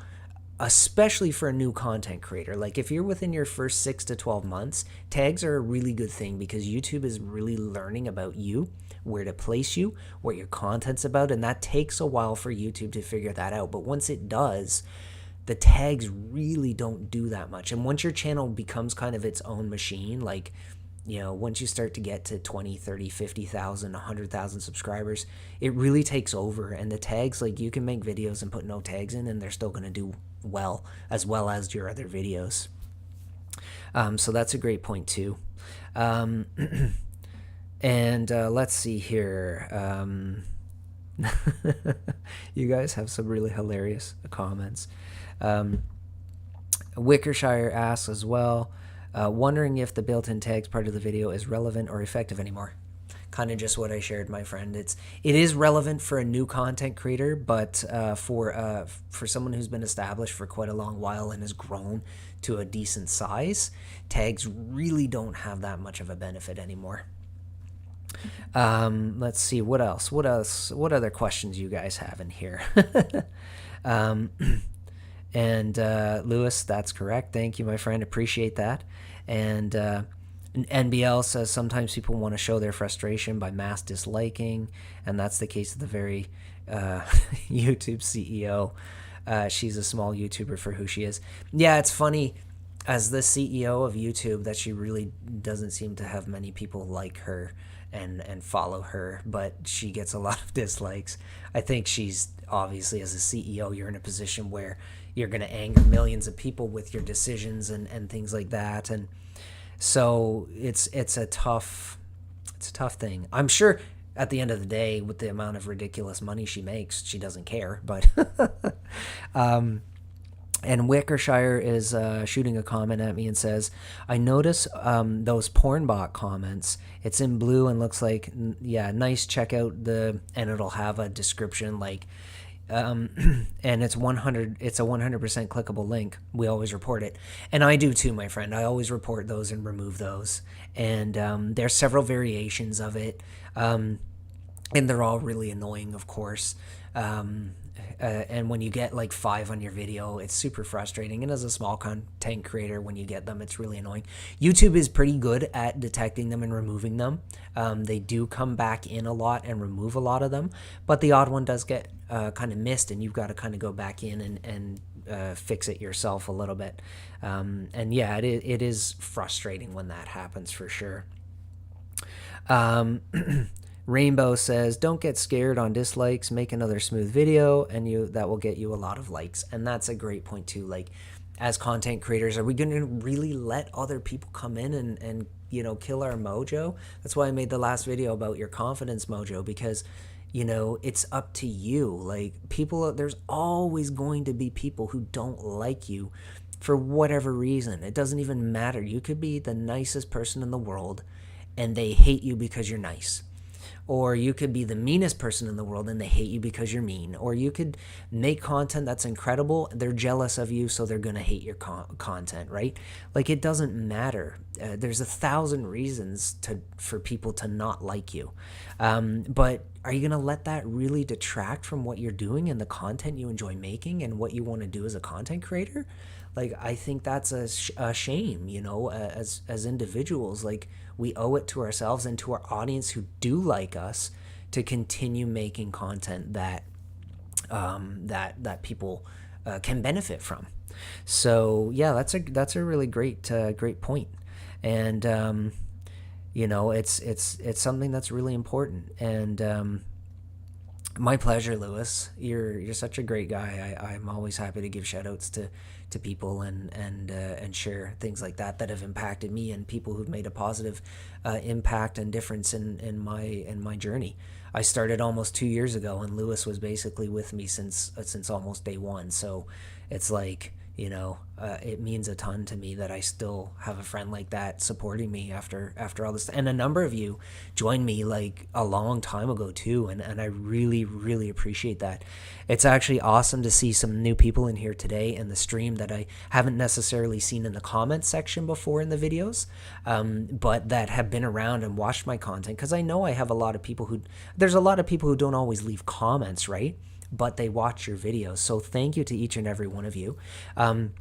especially for a new content creator. Like if you're within your first 6 to 12 months, tags are a really good thing because YouTube is really learning about you, where to place you, what your content's about, and that takes a while for YouTube to figure that out. But once it does, the tags really don't do that much. And once your channel becomes kind of its own machine, like, you know, once you start to get to 20, 30, 50,000, 100,000 subscribers, it really takes over. And the tags, like, you can make videos and put no tags in and they're still going to do well as your other videos. So that's a great point too. And let's see here. You guys have some really hilarious comments. 𝗦𝗕𝗟𝗟𝗟 asks as well, wondering if the built-in tags part of the video is relevant or effective anymore. Kind of just what I shared, my friend. It is relevant for a new content creator, but for someone who's been established for quite a long while and has grown to a decent size, tags really don't have that much of a benefit anymore. Let's see, what else? What other questions you guys have in here? And Lewis, that's correct. Thank you, my friend. Appreciate that. And NBL says sometimes people want to show their frustration by mass disliking, and that's the case of the very YouTube CEO. She's a small YouTuber for who she is. Yeah, it's funny, as the CEO of YouTube, that she really doesn't seem to have many people like her and follow her, but she gets a lot of dislikes. I think she's obviously, as a CEO, you're in a position where you're going to anger millions of people with your decisions and things like that. And so it's a tough thing. I'm sure at the end of the day, with the amount of ridiculous money she makes, she doesn't care. But and 𝗦𝗕𝗟𝗟𝗟𝗟 is shooting a comment at me and says, I notice those porn bot comments. It's in blue and looks like, yeah, nice. Check out and it'll have a description like, and it's 100%. It's a 100% clickable link. We always report it, and I do too, my friend. I always report those and remove those. And there's several variations of it, and they're all really annoying, of course. And when you get like 5 on your video, it's super frustrating. And as a small content creator, when you get them, it's really annoying. YouTube is pretty good at detecting them and removing them. They do come back in a lot and remove a lot of them, but the odd one does get kind of missed, and you've got to kind of go back in and fix it yourself a little bit. And yeah, it is frustrating when that happens, for sure. Rainbow says, don't get scared on dislikes, make another smooth video, and that will get you a lot of likes. And that's a great point too. Like, as content creators, are we going to really let other people come in and kill our mojo. That's why I made the last video about your confidence mojo, because it's up to you. Like, there's always going to be people who don't like you for whatever reason. It doesn't even matter. You could be the nicest person in the world and they hate you because you're nice. Or you could be the meanest person in the world and they hate you because you're mean. Or you could make content that's incredible, they're jealous of you, so they're going to hate your content, right? Like, it doesn't matter. There's 1,000 reasons for people to not like you. But are you going to let that really detract from what you're doing and the content you enjoy making and what you want to do as a content creator? Like, I think that's a shame, as individuals. Like, we owe it to ourselves and to our audience who do like us to continue making content that people can benefit from. So yeah, that's a really great point, and it's something that's really important. And my pleasure, Lewis. You're such a great guy. I'm always happy to give shout outs to people and share things like that have impacted me and people who've made a positive impact and difference in my journey. I started almost 2 years ago, and Lewis was basically with me since almost day one. So it's like, it means a ton to me that I still have a friend like that supporting me after all this. And a number of you joined me like a long time ago too, and I really, really appreciate that. It's actually awesome to see some new people in here today in the stream that I haven't necessarily seen in the comments section before in the videos, but that have been around and watched my content, because I know I have there's a lot of people who don't always leave comments, right? But they watch your videos. So thank you to each and every one of you. And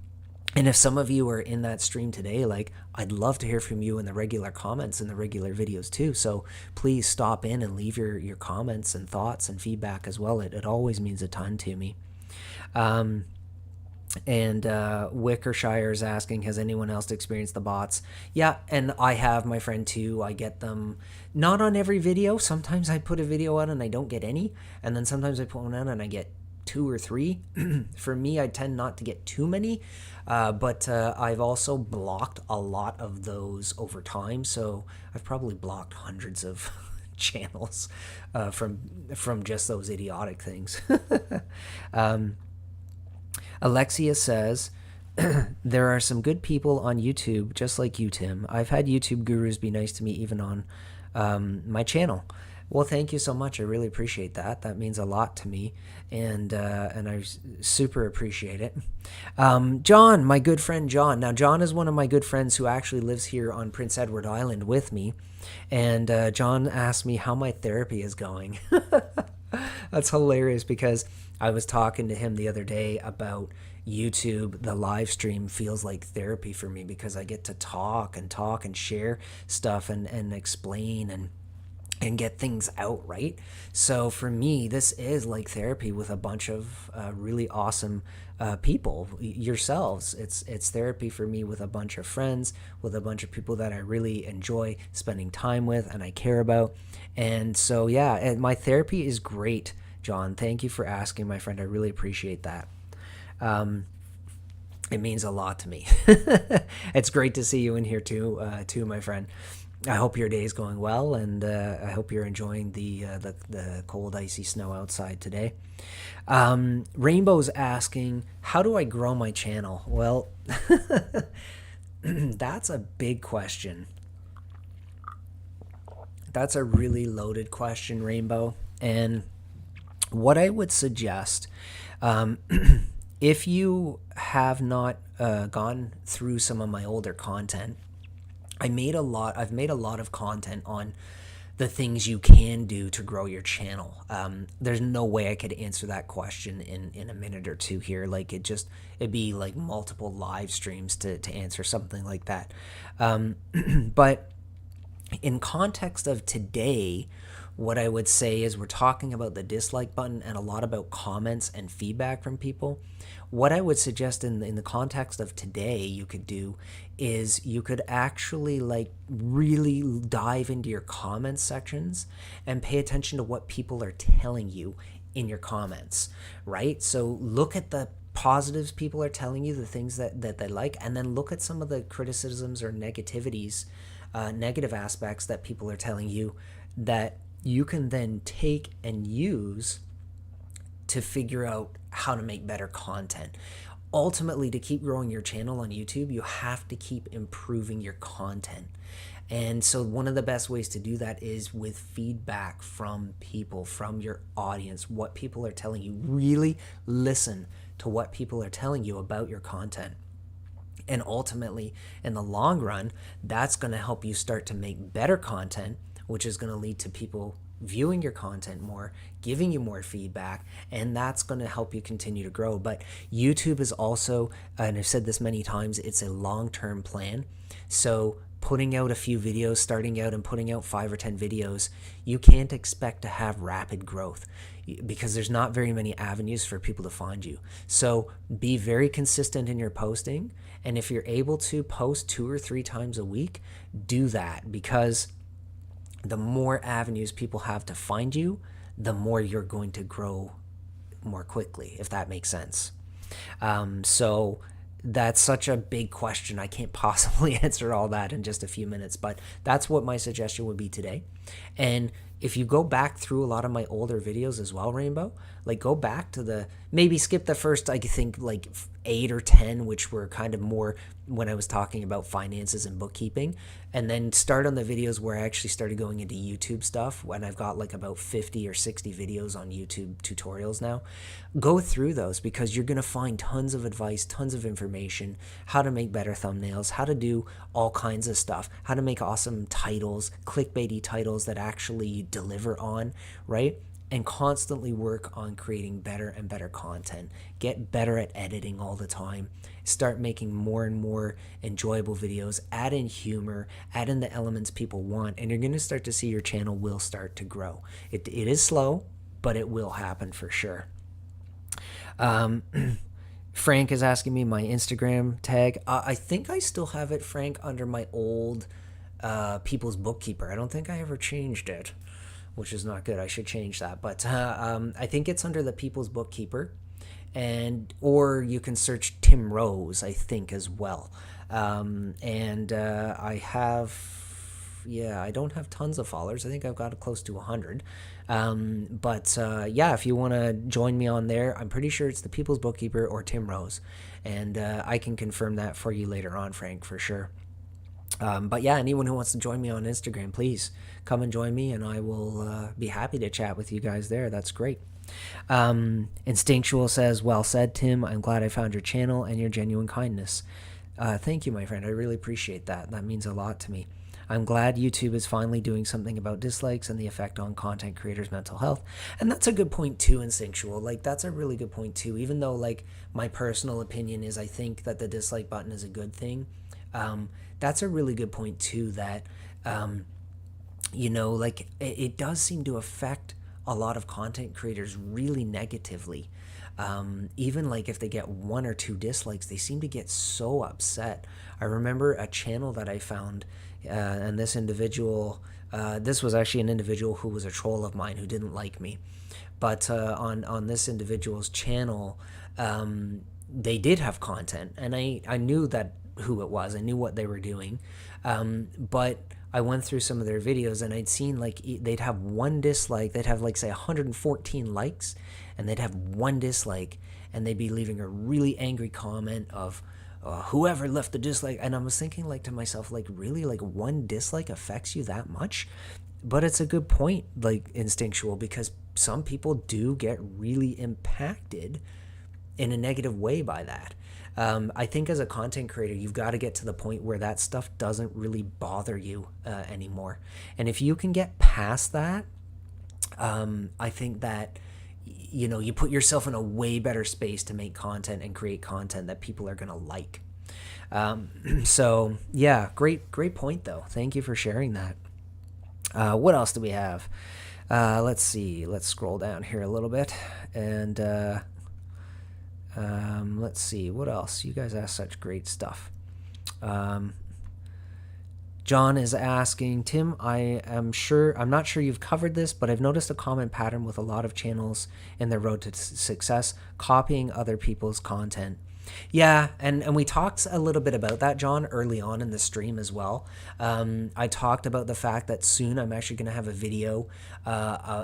if some of you are in that stream today, like, I'd love to hear from you in the regular comments in the regular videos too. So please stop in and leave your comments and thoughts and feedback as well. It always means a ton to me. And Wickershire is asking, has anyone else experienced the bots? Yeah, and I have, my friend too. I get them not on every video. Sometimes I put a video out and I don't get any, and then sometimes I put one out and I get 2 or 3. For me, I tend not to get too many, but I've also blocked a lot of those over time. So I've probably blocked hundreds of channels from just those idiotic things. Alexia says, there are some good people on YouTube, just like you, Tim. I've had YouTube gurus be nice to me even on my channel. Well, thank you so much. I really appreciate that. That means a lot to me, and I super appreciate it. John, my good friend John. Now, John is one of my good friends who actually lives here on Prince Edward Island with me, and John asked me how my therapy is going. That's hilarious, because I was talking to him the other day about YouTube. The live stream feels like therapy for me, because I get to talk and share stuff and explain and get things out, right? So for me, this is like therapy with a bunch of really awesome people, yourselves. It's therapy for me with a bunch of friends, with a bunch of people that I really enjoy spending time with and I care about. And so, yeah, and my therapy is great, John. Thank you for asking, my friend. I really appreciate that. It means a lot to me. It's great to see you in here too, my friend. I hope your day is going well, and I hope you're enjoying the cold, icy snow outside today. Rainbow's asking, how do I grow my channel? Well, that's a big question. That's a really loaded question, Rainbow. And what I would suggest, if you have not gone through some of my older content, I've made a lot of content on the things you can do to grow your channel. There's no way I could answer that question in a minute or two here. Like, it'd be like multiple live streams to answer something like that. But in context of today, what I would say is we're talking about the dislike button and a lot about comments and feedback from people. What I would suggest in the context of today you could do is you could actually like really dive into your comments sections and pay attention to what people are telling you in your comments, right? So look at the positives people are telling you, the things that they like, and then look at some of the criticisms or negativities negative aspects that people are telling you that you can then take and use to figure out how to make better content. Ultimately, to keep growing your channel on YouTube, you have to keep improving your content. And so one of the best ways to do that is with feedback from people, from your audience, what people are telling you. Really listen to what people are telling you about your content. And ultimately, in the long run, that's going to help you start to make better content, which is going to lead to people viewing your content more, giving you more feedback, and that's going to help you continue to grow. But YouTube is also, and I've said this many times, it's a long-term plan. So putting out a few videos, starting out and putting out 5 or 10 videos, you can't expect to have rapid growth because there's not very many avenues for people to find you. So be very consistent in your posting, and if you're able to post 2 or 3 times a week, do that, because the more avenues people have to find you, the more you're going to grow more quickly, if that makes sense. So that's such a big question. I can't possibly answer all that in just a few minutes, but that's what my suggestion would be today. And if you go back through a lot of my older videos as well, Rainbow, like go back to maybe skip the first, I think like 8 or 10, which were kind of more when I was talking about finances and bookkeeping, and then start on the videos where I actually started going into YouTube stuff, when I've got like about 50 or 60 videos on YouTube tutorials now. Go through those, because you're going to find tons of advice, tons of information, how to make better thumbnails, how to do all kinds of stuff, how to make awesome titles, clickbaity titles that actually deliver on, right? And constantly work on creating better and better content. Get better at editing all the time. Start making more and more enjoyable videos. Add in humor. Add in the elements people want. And you're going to start to see your channel will start to grow. It is slow, but it will happen for sure. Frank is asking me my Instagram tag. I think I still have it, Frank, under my old People's Bookkeeper. I don't think I ever changed it, which is not good. I should change that. But I think it's under the People's Bookkeeper, or you can search Tim Rose, I think, as well. I have, I don't have tons of followers. I think I've got close to 100. If you want to join me on there, I'm pretty sure it's the People's Bookkeeper or Tim Rose. And I can confirm that for you later on, Frank, for sure. Anyone who wants to join me on Instagram, please come and join me, and I will be happy to chat with you guys there. That's great. Instinctual says, well said, Tim. I'm glad I found your channel and your genuine kindness. Thank you, my friend. I really appreciate that. That means a lot to me. I'm glad YouTube is finally doing something about dislikes and the effect on content creators' mental health. And that's a good point too, Instinctual. Like, that's a really good point too. Even though, like, my personal opinion is I think that the dislike button is a good thing. That's a really good point too, that, it does seem to affect a lot of content creators really negatively. Even like if they get 1 or 2 dislikes, they seem to get so upset. I remember a channel that I found, and this individual, this was actually an individual who was a troll of mine who didn't like me. But on this individual's channel, they did have content, and I knew that who it was. I knew what they were doing. But I went through some of their videos, and I'd seen like they'd have 1 dislike. They'd have like, say, 114 likes, and they'd have 1 dislike, and they'd be leaving a really angry comment of whoever left the dislike. And I was thinking, like, to myself, like, really, like 1 dislike affects you that much? But it's a good point, like, Instinctual, because some people do get really impacted in a negative way by that. I think as a content creator, you've got to get to the point where that stuff doesn't really bother you anymore. And if you can get past that, I think that, you put yourself in a way better space to make content and create content that people are going to like. So yeah, great point though. Thank you for sharing that. What else do we have? Let's see. Let's scroll down here a little bit, and let's see what else. You guys ask such great stuff. John is asking, Tim, I'm not sure you've covered this, but I've noticed a common pattern with a lot of channels in their road to success, copying other people's content. Yeah, and we talked a little bit about that, John, early on in the stream as well. I talked about the fact that soon I'm actually going to have a video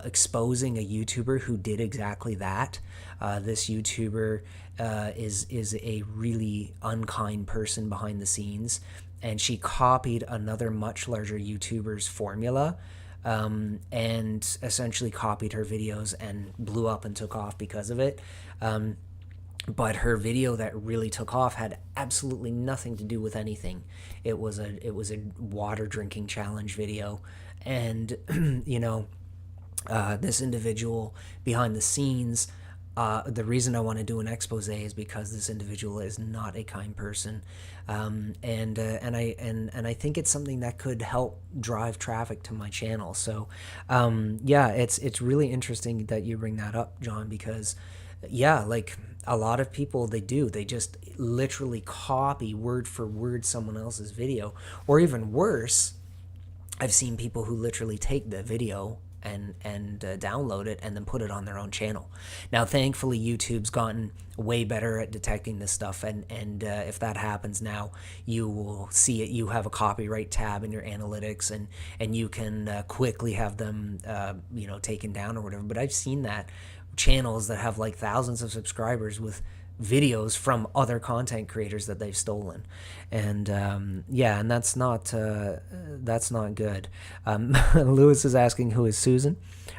exposing a YouTuber who did exactly that. This YouTuber is a really unkind person behind the scenes, and she copied another much larger YouTuber's formula. And essentially copied her videos and blew up and took off because of it. But her video that really took off had absolutely nothing to do with anything. It was a water drinking challenge video, and this individual behind the scenes. The reason I want to do an expose is because this individual is not a kind person, and I think it's something that could help drive traffic to my channel. So, yeah, it's really interesting that you bring that up, John, because yeah, like a lot of people, they just literally copy word for word someone else's video, or even worse, I've seen people who literally take the video and download it and then put it on their own channel. Now, thankfully, YouTube's gotten way better at detecting this stuff, and if that happens now, you will see it. You have a copyright tab in your analytics, and you can quickly have them taken down or whatever. But I've seen that channels that have like thousands of subscribers with videos from other content creators that they've stolen, and yeah, and that's not good. Lewis is asking, who is Susan?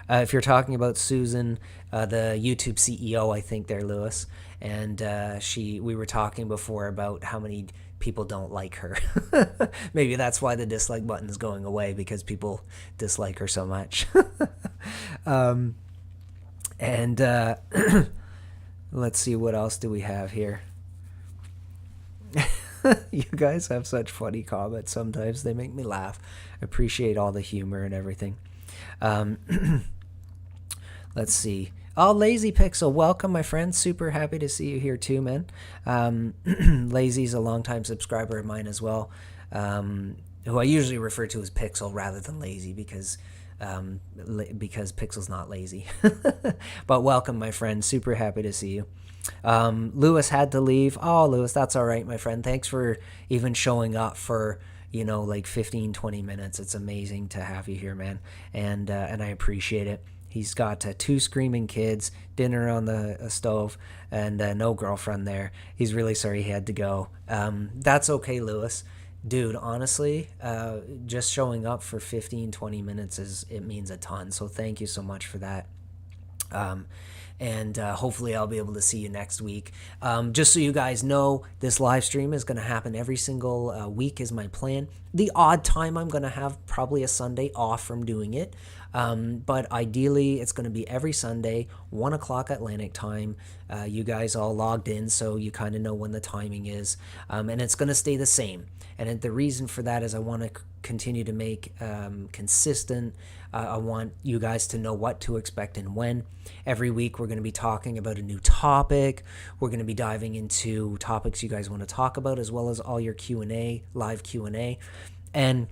If you're talking about Susan, the YouTube CEO, I think there, Lewis, and we were talking before about how many people don't like her. Maybe that's why the dislike button is going away, because people dislike her so much. And let's see, what else do we have here? You guys have such funny comments sometimes. They make me laugh. I appreciate all the humor and everything. Let's see. Oh, Lazy Pixel, welcome, my friend. Super happy to see you here too, man. Lazy's a longtime subscriber of mine as well, who I usually refer to as Pixel rather than Lazy, because Pixel's not lazy. But welcome, my friend. Super happy to see you. Lewis had to leave. Oh, Lewis, that's all right, my friend. Thanks for even showing up for, like 15-20 minutes. It's amazing to have you here, man, and I appreciate it. He's got 2 screaming kids, dinner on the stove, and no girlfriend there. He's really sorry he had to go. That's okay, Lewis. Dude, honestly, just showing up for 15-20 minutes it means a ton. So thank you so much for that. And hopefully I'll be able to see you next week. Just so you guys know, this live stream is going to happen every single week is my plan. The odd time I'm going to have probably a Sunday off from doing it. But ideally, it's going to be every Sunday, 1 o'clock Atlantic time. You guys all logged in, so you kind of know when the timing is. And it's going to stay the same. And the reason for that is I want to continue to make consistent. I want you guys to know what to expect and when. Every week, we're going to be talking about a new topic. We're going to be diving into topics you guys want to talk about, as well as all your Q&A, live Q&A. And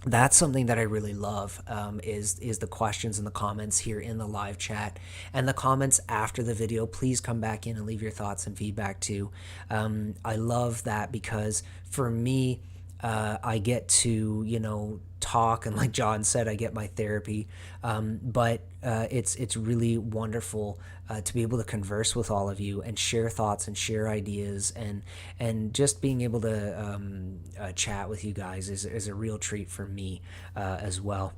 that's something that I really love, is the questions and the comments here in the live chat, and the comments after the video. Please come back in and leave your thoughts and feedback too. I love that, because for me, I get to talk, and like John said, I get my therapy, but it's really wonderful to be able to converse with all of you and share thoughts and share ideas, and just being able to chat with you guys is a real treat for me as well.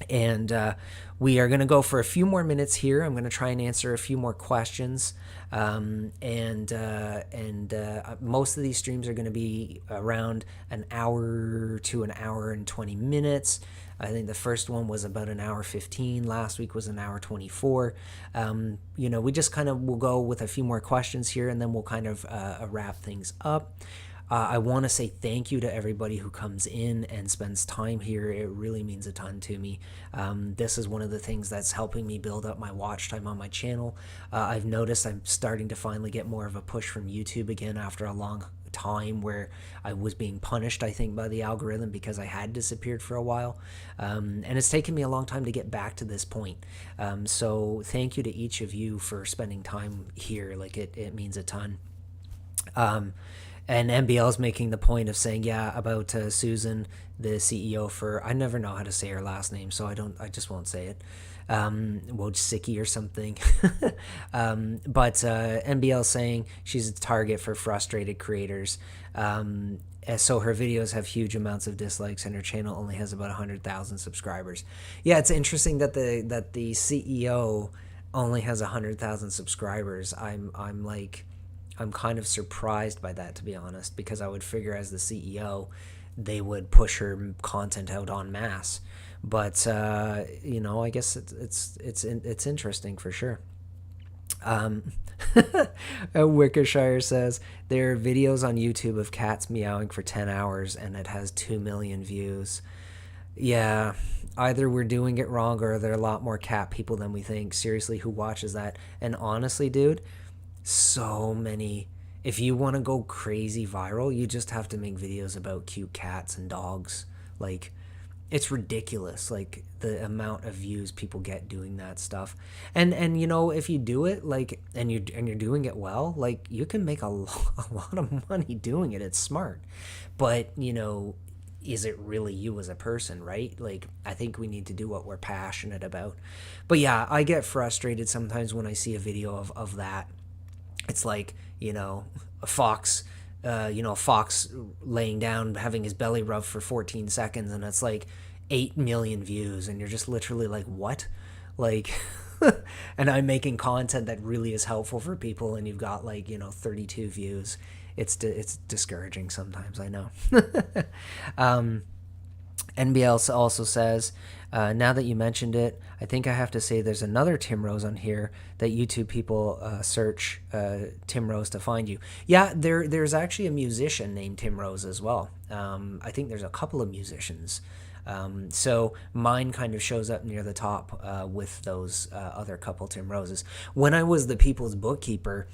And we are going to go for a few more minutes here. I'm going to try and answer a few more questions. And most of these streams are going to be around an hour to an hour and 20 minutes. I think the first one was about an hour 15. Last week was an hour 24. We just kind of will go with a few more questions here, and then we'll kind of wrap things up. I want to say thank you to everybody who comes in and spends time here. It really means a ton to me. This is one of the things that's helping me build up my watch time on my channel. I've noticed I'm starting to finally get more of a push from YouTube again after a long time where I was being punished, I think, by the algorithm because I had disappeared for a while. And it's taken me a long time to get back to this point. So thank you to each of you for spending time here. Like, it means a ton. And MBL's making the point of saying, yeah, about Susan, the CEO for, I never know how to say her last name, so I just won't say it. Wojcicki or something. But MBL saying she's a target for frustrated creators. So her videos have huge amounts of dislikes, and her channel only has about 100,000 subscribers. Yeah, it's interesting that the CEO only has 100,000 subscribers. I'm kind of surprised by that, to be honest, because I would figure as the CEO, they would push her content out en masse. But you know, I guess it's interesting for sure. 𝗕𝗘𝗟𝗟 says there are videos on YouTube of cats meowing for 10 hours and it has 2 million views. Yeah, either we're doing it wrong or there are a lot more cat people than we think. Seriously, who watches that? And honestly, dude, so many. If you want to go crazy viral, you just have to make videos about cute cats and dogs. Like, it's ridiculous, like the amount of views people get doing that stuff. And you know, if you do it like and you're doing it well, like you can make a lot of money doing it. It's smart. But, you know, is it really you as a person, right? Like, I think we need to do what we're passionate about. But yeah, I get frustrated sometimes when I see a video of that. It's like, you know, a fox laying down, having his belly rubbed for 14 seconds, and it's like 8 million views, and you're just literally like, what? Like, and I'm making content that really is helpful for people, and you've got like, you know, 32 views. It's discouraging sometimes, I know. NBL also says, now that you mentioned it, I think I have to say there's another Tim Rose on here that YouTube people search Tim Rose to find you. Yeah, there's actually a musician named Tim Rose as well. I think there's a couple of musicians. So mine kind of shows up near the top with those other couple Tim Roses. When I was the People's Bookkeeper,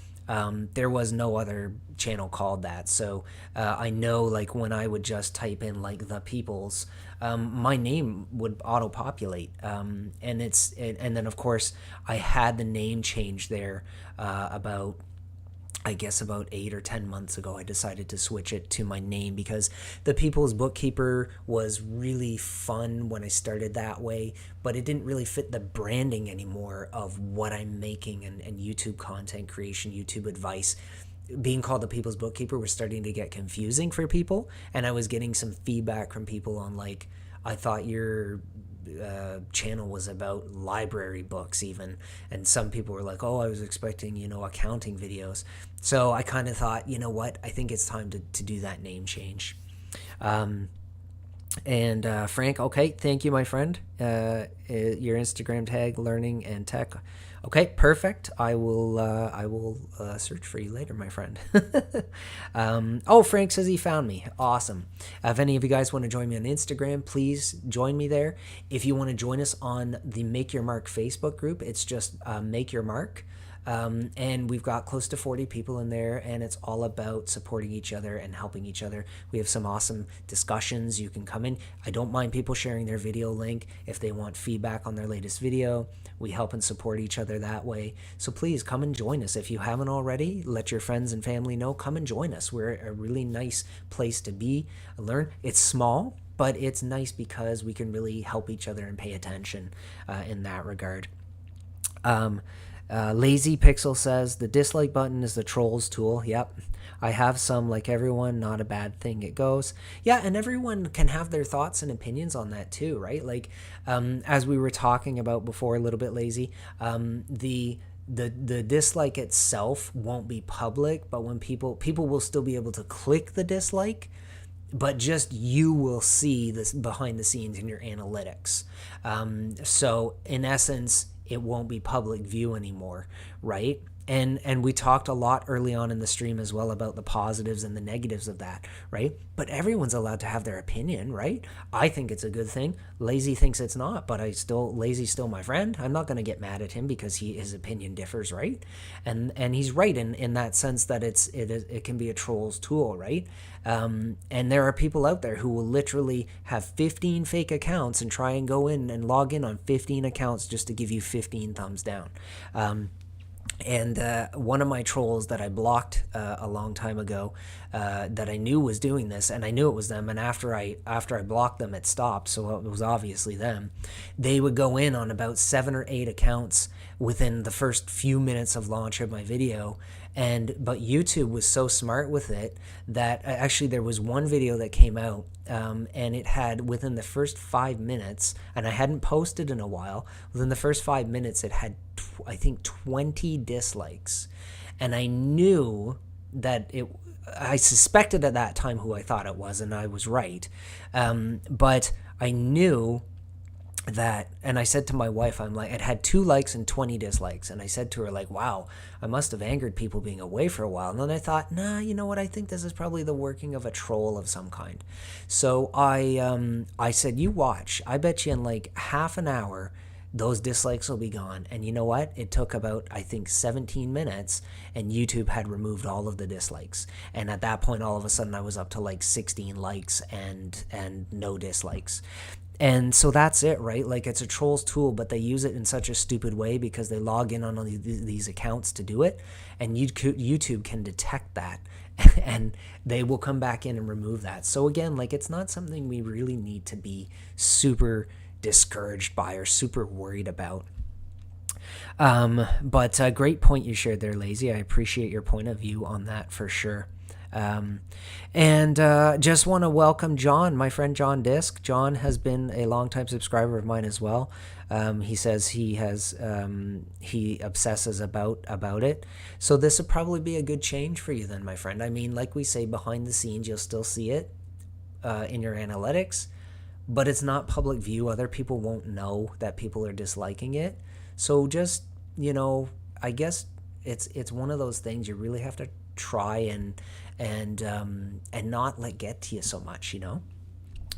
there was no other channel called that. So I know, like, when I would just type in like the People's, my name would auto-populate. And then of course I had the name change there about 8 or 10 months ago. I decided to switch it to my name because the People's Bookkeeper was really fun when I started that way, but it didn't really fit the branding anymore of what I'm making and YouTube content creation, YouTube advice. Being called the People's Bookkeeper was starting to get confusing for people, and I was getting some feedback from people on like, I thought your channel was about library books even, and some people were like, oh, I was expecting, you know, accounting videos. So I kind of thought, you know what, I think it's time to do that name change. And Frank, okay, thank you, my friend. Your Instagram tag, learning and tech. Okay, perfect. I will search for you later, my friend. Oh, Frank says he found me. Awesome. If any of you guys want to join me on Instagram, please join me there. If you want to join us on the Make Your Mark Facebook group, it's just Make Your Mark. And we've got close to 40 people in there, and it's all about supporting each other and helping each other. We have some awesome discussions. You can come in. I don't mind people sharing their video link if they want feedback on their latest video. We help and support each other that way. So please come and join us. If you haven't already, let your friends and family know. Come and join us. We're a really nice place to be. Learn. It's small, but it's nice because we can really help each other and pay attention in that regard. Lazy Pixel says the dislike button is the troll's tool. Yep, I have some, like everyone. Not a bad thing. It goes. Yeah, and everyone can have their thoughts and opinions on that too, right? Like, as we were talking about before, a little bit, Lazy. The dislike itself won't be public, but when people will still be able to click the dislike, but just you will see this behind the scenes in your analytics. So in essence, it won't be public view anymore, right? And we talked a lot early on in the stream as well about the positives and the negatives of that, right? But everyone's allowed to have their opinion, right? I think it's a good thing. Lazy thinks it's not, but Lazy's still my friend. I'm not going to get mad at him because his opinion differs, right? And he's right in that sense that it can be a troll's tool, right? And there are people out there who will literally have 15 fake accounts and try and go in and log in on 15 accounts just to give you 15 thumbs down. And one of my trolls that I blocked a long time ago, that I knew was doing this, and I knew it was them. And after I blocked them, it stopped. So it was obviously them. They would go in on about 7 or 8 accounts within the first few minutes of launch of my video. But YouTube was so smart with it that actually there was one video that came out, and it had, within the first 5 minutes, and I hadn't posted in a while, within the first 5 minutes it had I think 20 dislikes. And I knew that I suspected at that time who I thought it was, and I was right. But I knew that, and I said to my wife, I'm like, it had 2 likes and 20 dislikes. And I said to her, like, wow, I must have angered people being away for a while. And then I thought, nah, you know what? I think this is probably the working of a troll of some kind. So I said, you watch. I bet you in like half an hour, those dislikes will be gone. And you know what? It took about, I think, 17 minutes, and YouTube had removed all of the dislikes. And at that point, all of a sudden, I was up to like 16 likes and no dislikes. And so that's it, right? Like, it's a troll's tool, but they use it in such a stupid way because they log in on these accounts to do it. And YouTube can detect that, and they will come back in and remove that. So again, like, it's not something we really need to be super discouraged by or super worried about. But a great point you shared there, Lazy. I appreciate your point of view on that for sure. And just want to welcome John, my friend John Disk. John has been a longtime subscriber of mine as well. He says he obsesses about it. So this would probably be a good change for you then, my friend. I mean, like we say, behind the scenes, you'll still see it in your analytics, but it's not public view. Other people won't know that people are disliking it. So just, I guess it's one of those things you really have to try and not let get to you so much,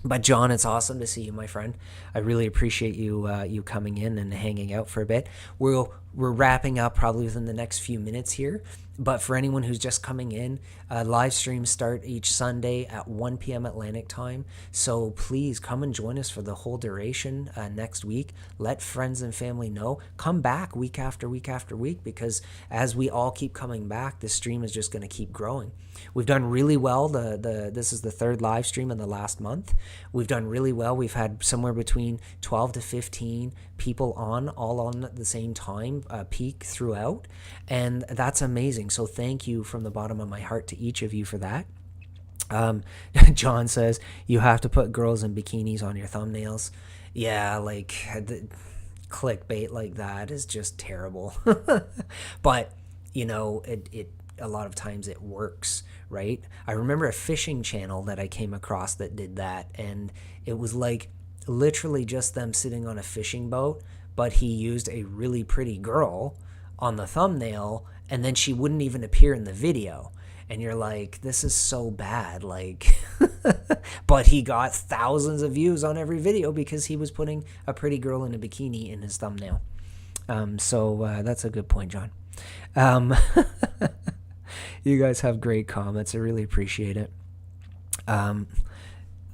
But John, it's awesome to see you, my friend. I really appreciate you coming in and hanging out for a bit. We're wrapping up probably within the next few minutes here. But for anyone who's just coming in, live streams start each Sunday at 1 p.m. Atlantic time. So please come and join us for the whole duration next week. Let friends and family know. Come back week after week after week, because as we all keep coming back, this stream is just going to keep growing. We've done really well. This is the 3rd live stream in the last month. We've done really well. We've had somewhere between 12 to 15 people all on at the same time, peak throughout, and that's amazing. So thank you from the bottom of my heart to each of you for that. John says you have to put girls in bikinis on your thumbnails. Yeah, like the clickbait like that is just terrible. But it a lot of times it works, right? I remember a fishing channel that I came across that did that, and it was like literally just them sitting on a fishing boat, but he used a really pretty girl on the thumbnail, and then she wouldn't even appear in the video. And you're like, this is so bad, like but he got thousands of views on every video because he was putting a pretty girl in a bikini in his thumbnail. So that's a good point, John. You guys have great comments. I really appreciate it.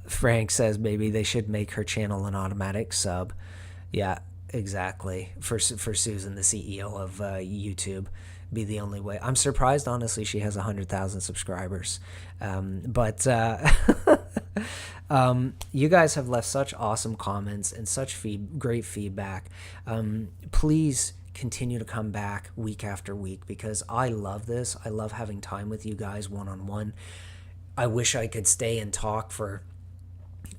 Frank says maybe they should make her channel an automatic sub. Yeah, exactly. For Susan, the CEO of YouTube, be the only way. I'm surprised, honestly, she has 100,000 subscribers. But you guys have left such awesome comments and such great feedback. Please continue to come back week after week, because I love this. I love having time with you guys one-on-one. I wish I could stay and talk for,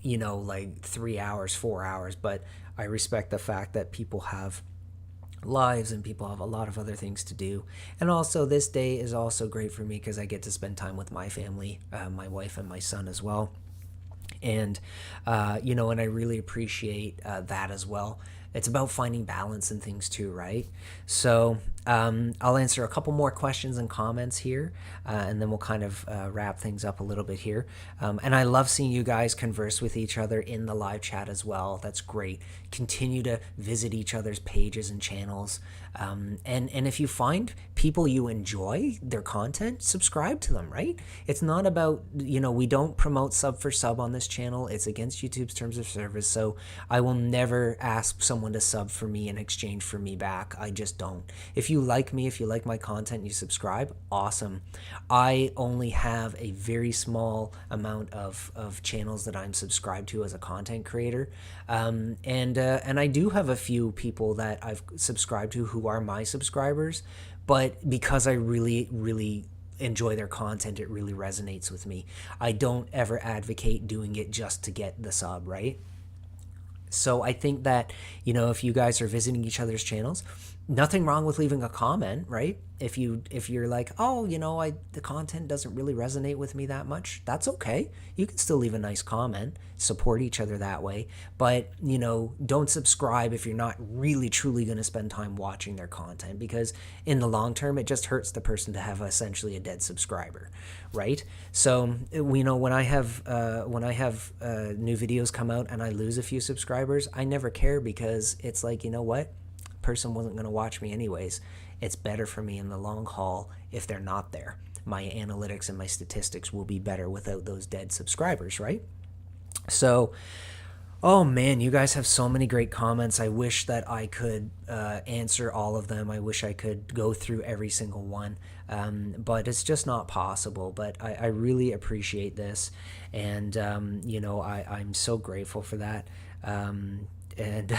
like 3 hours, 4 hours, but I respect the fact that people have lives and people have a lot of other things to do. And also, this day is also great for me because I get to spend time with my family, my wife and my son as well. And, and I really appreciate that as well. It's about finding balance and things too, right? So I'll answer a couple more questions and comments here, and then we'll kind of wrap things up a little bit here. And I love seeing you guys converse with each other in the live chat as well. That's great. Continue to visit each other's pages and channels. And if you find people you enjoy their content, subscribe to them, right? It's not about, we don't promote sub for sub on this channel. It's against YouTube's terms of service, so I will never ask someone to sub for me in exchange for me back. I just don't. If you like me, if you like my content, and you subscribe, awesome. I only have a very small amount of channels that I'm subscribed to as a content creator, and I do have a few people that I've subscribed to who are my subscribers, but because I really enjoy their content, it really resonates with me. I don't ever advocate doing it just to get the sub, right? So I think that, if you guys are visiting each other's channels, nothing wrong with leaving a comment, right? If you're like, oh, the content doesn't really resonate with me that much, that's okay. You can still leave a nice comment, support each other that way. But, don't subscribe if you're not really truly going to spend time watching their content, because in the long term, it just hurts the person to have essentially a dead subscriber, right? So, when I have new videos come out and I lose a few subscribers, I never care, because it's like, what? Person wasn't going to watch me anyways. It's better for me in the long haul if they're not there. My analytics and my statistics will be better without those dead subscribers, right? So, oh man, you guys have so many great comments. I wish that I could answer all of them. I wish I could go through every single one, but it's just not possible. But I really appreciate this, and I'm so grateful for that. And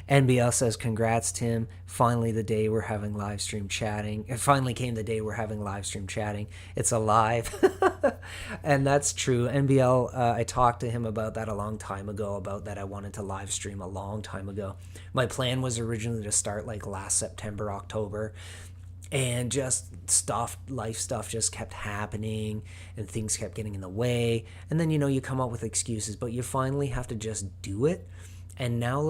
NBL says, congrats, Tim. Finally, the day we're having live stream chatting. It finally came the day we're having live stream chatting. It's alive. And that's true. NBL, I talked to him about that a long time ago, about that I wanted to live stream a long time ago. My plan was originally to start like last September, October. And just life stuff just kept happening, and things kept getting in the way. And then, you come up with excuses, but you finally have to just do it. And now,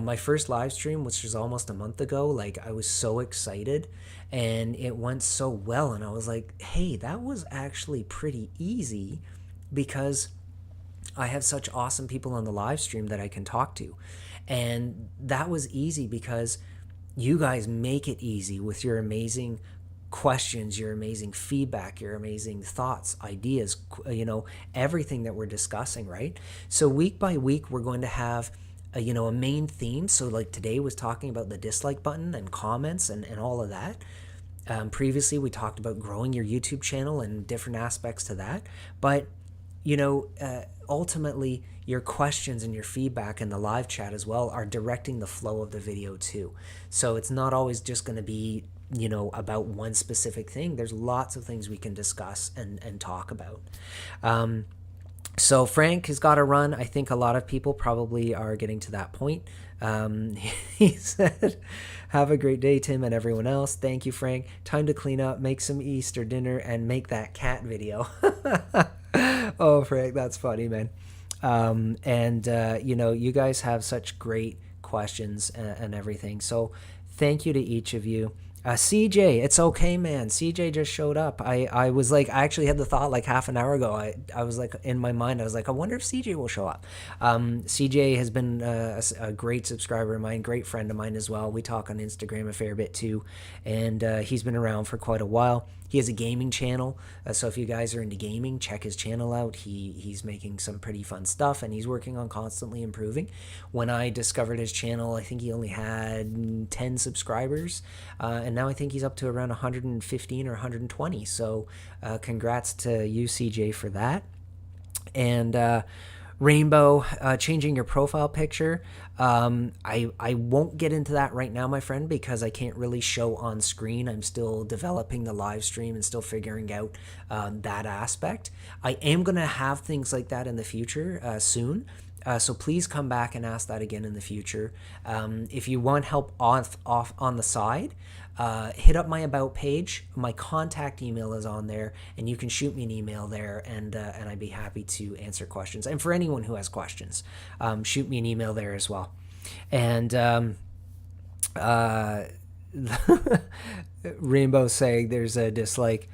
my first live stream, which was almost a month ago, I was so excited and it went so well. And I was like, hey, that was actually pretty easy, because I have such awesome people on the live stream that I can talk to. And that was easy because you guys make it easy with your amazing questions, your amazing feedback, your amazing thoughts, ideas, everything that we're discussing, right? So week by week, we're going to have a main theme. So today was talking about the dislike button and comments and all of that. Previously, we talked about growing your YouTube channel and different aspects to that. But, ultimately, your questions and your feedback in the live chat as well are directing the flow of the video too. So it's not always just going to be about one specific thing. There's lots of things we can discuss and talk about. So Frank has got to run. I think a lot of people probably are getting to that point. He said, have a great day, Tim, and everyone else. Thank you, Frank. Time to clean up, make some Easter dinner, and make that cat video. Oh, Frank, that's funny, man. You guys have such great questions and everything. So thank you to each of you. CJ, it's okay, man. CJ just showed up. I was like, I actually had the thought half an hour ago. I was like, in my mind, I was like, I wonder if CJ will show up. CJ has been a great subscriber of mine, great friend of mine as well. We talk on Instagram a fair bit too, and he's been around for quite a while. He has a gaming channel, so if you guys are into gaming, check his channel out. He's making some pretty fun stuff, and he's working on constantly improving. When I discovered his channel, I think he only had 10 subscribers, and now I think he's up to around 115 or 120. So congrats to you, CJ, for that. And Rainbow, changing your profile picture. I won't get into that right now, my friend, because I can't really show on screen. I'm still developing the live stream and still figuring out that aspect. I am going to have things like that in the future soon. So please come back and ask that again in the future. If you want help off on the side, hit up my About page. My contact email is on there, and you can shoot me an email there, and I'd be happy to answer questions. And for anyone who has questions, shoot me an email there as well. And Rainbow saying there's a dislike.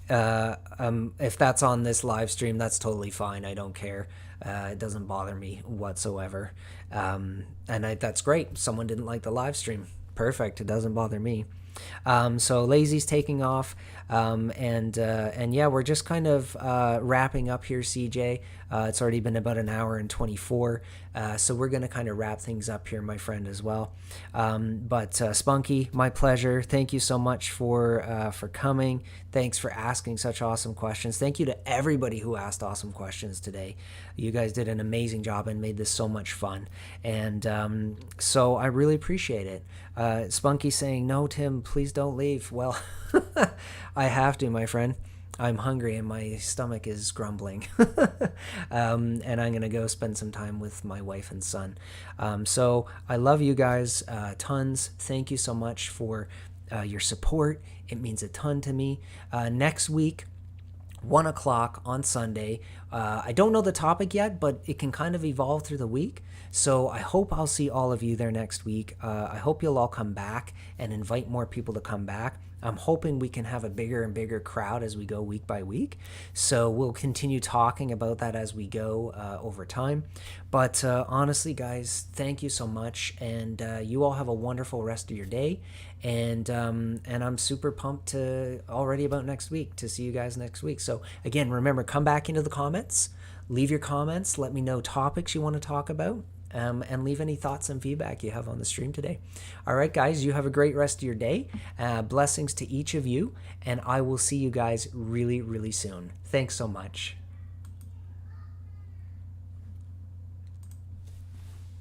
If that's on this live stream, that's totally fine. I don't care. It doesn't bother me whatsoever. And that's great. Someone didn't like the live stream. Perfect. It doesn't bother me. So Lazy's taking off, and yeah, we're just kind of wrapping up here, CJ. It's already been about an hour and 24, so we're going to kind of wrap things up here, my friend, as well. But Spunky, my pleasure. Thank you so much for coming. Thanks for asking such awesome questions. Thank you to everybody who asked awesome questions today. You guys did an amazing job and made this so much fun. And so I really appreciate it. Spunky saying, no, Tim, please don't leave. Well, I have to, my friend. I'm hungry and my stomach is grumbling. And I'm going to go spend some time with my wife and son. So I love you guys tons. Thank you so much for your support. It means a ton to me. Next week, 1 o'clock on Sunday. I don't know the topic yet, but it can kind of evolve through the week. So I hope I'll see all of you there next week. I hope you'll all come back and invite more people to come back. I'm hoping we can have a bigger and bigger crowd as we go week by week. So we'll continue talking about that as we go over time. But honestly, guys, thank you so much. And you all have a wonderful rest of your day. And I'm super pumped to already about next week, to see you guys next week. So again, remember, come back into the comments, leave your comments, let me know topics you want to talk about. And leave any thoughts and feedback you have on the stream today. All right, guys, you have a great rest of your day. Blessings to each of you, and I will see you guys really, really soon. Thanks so much.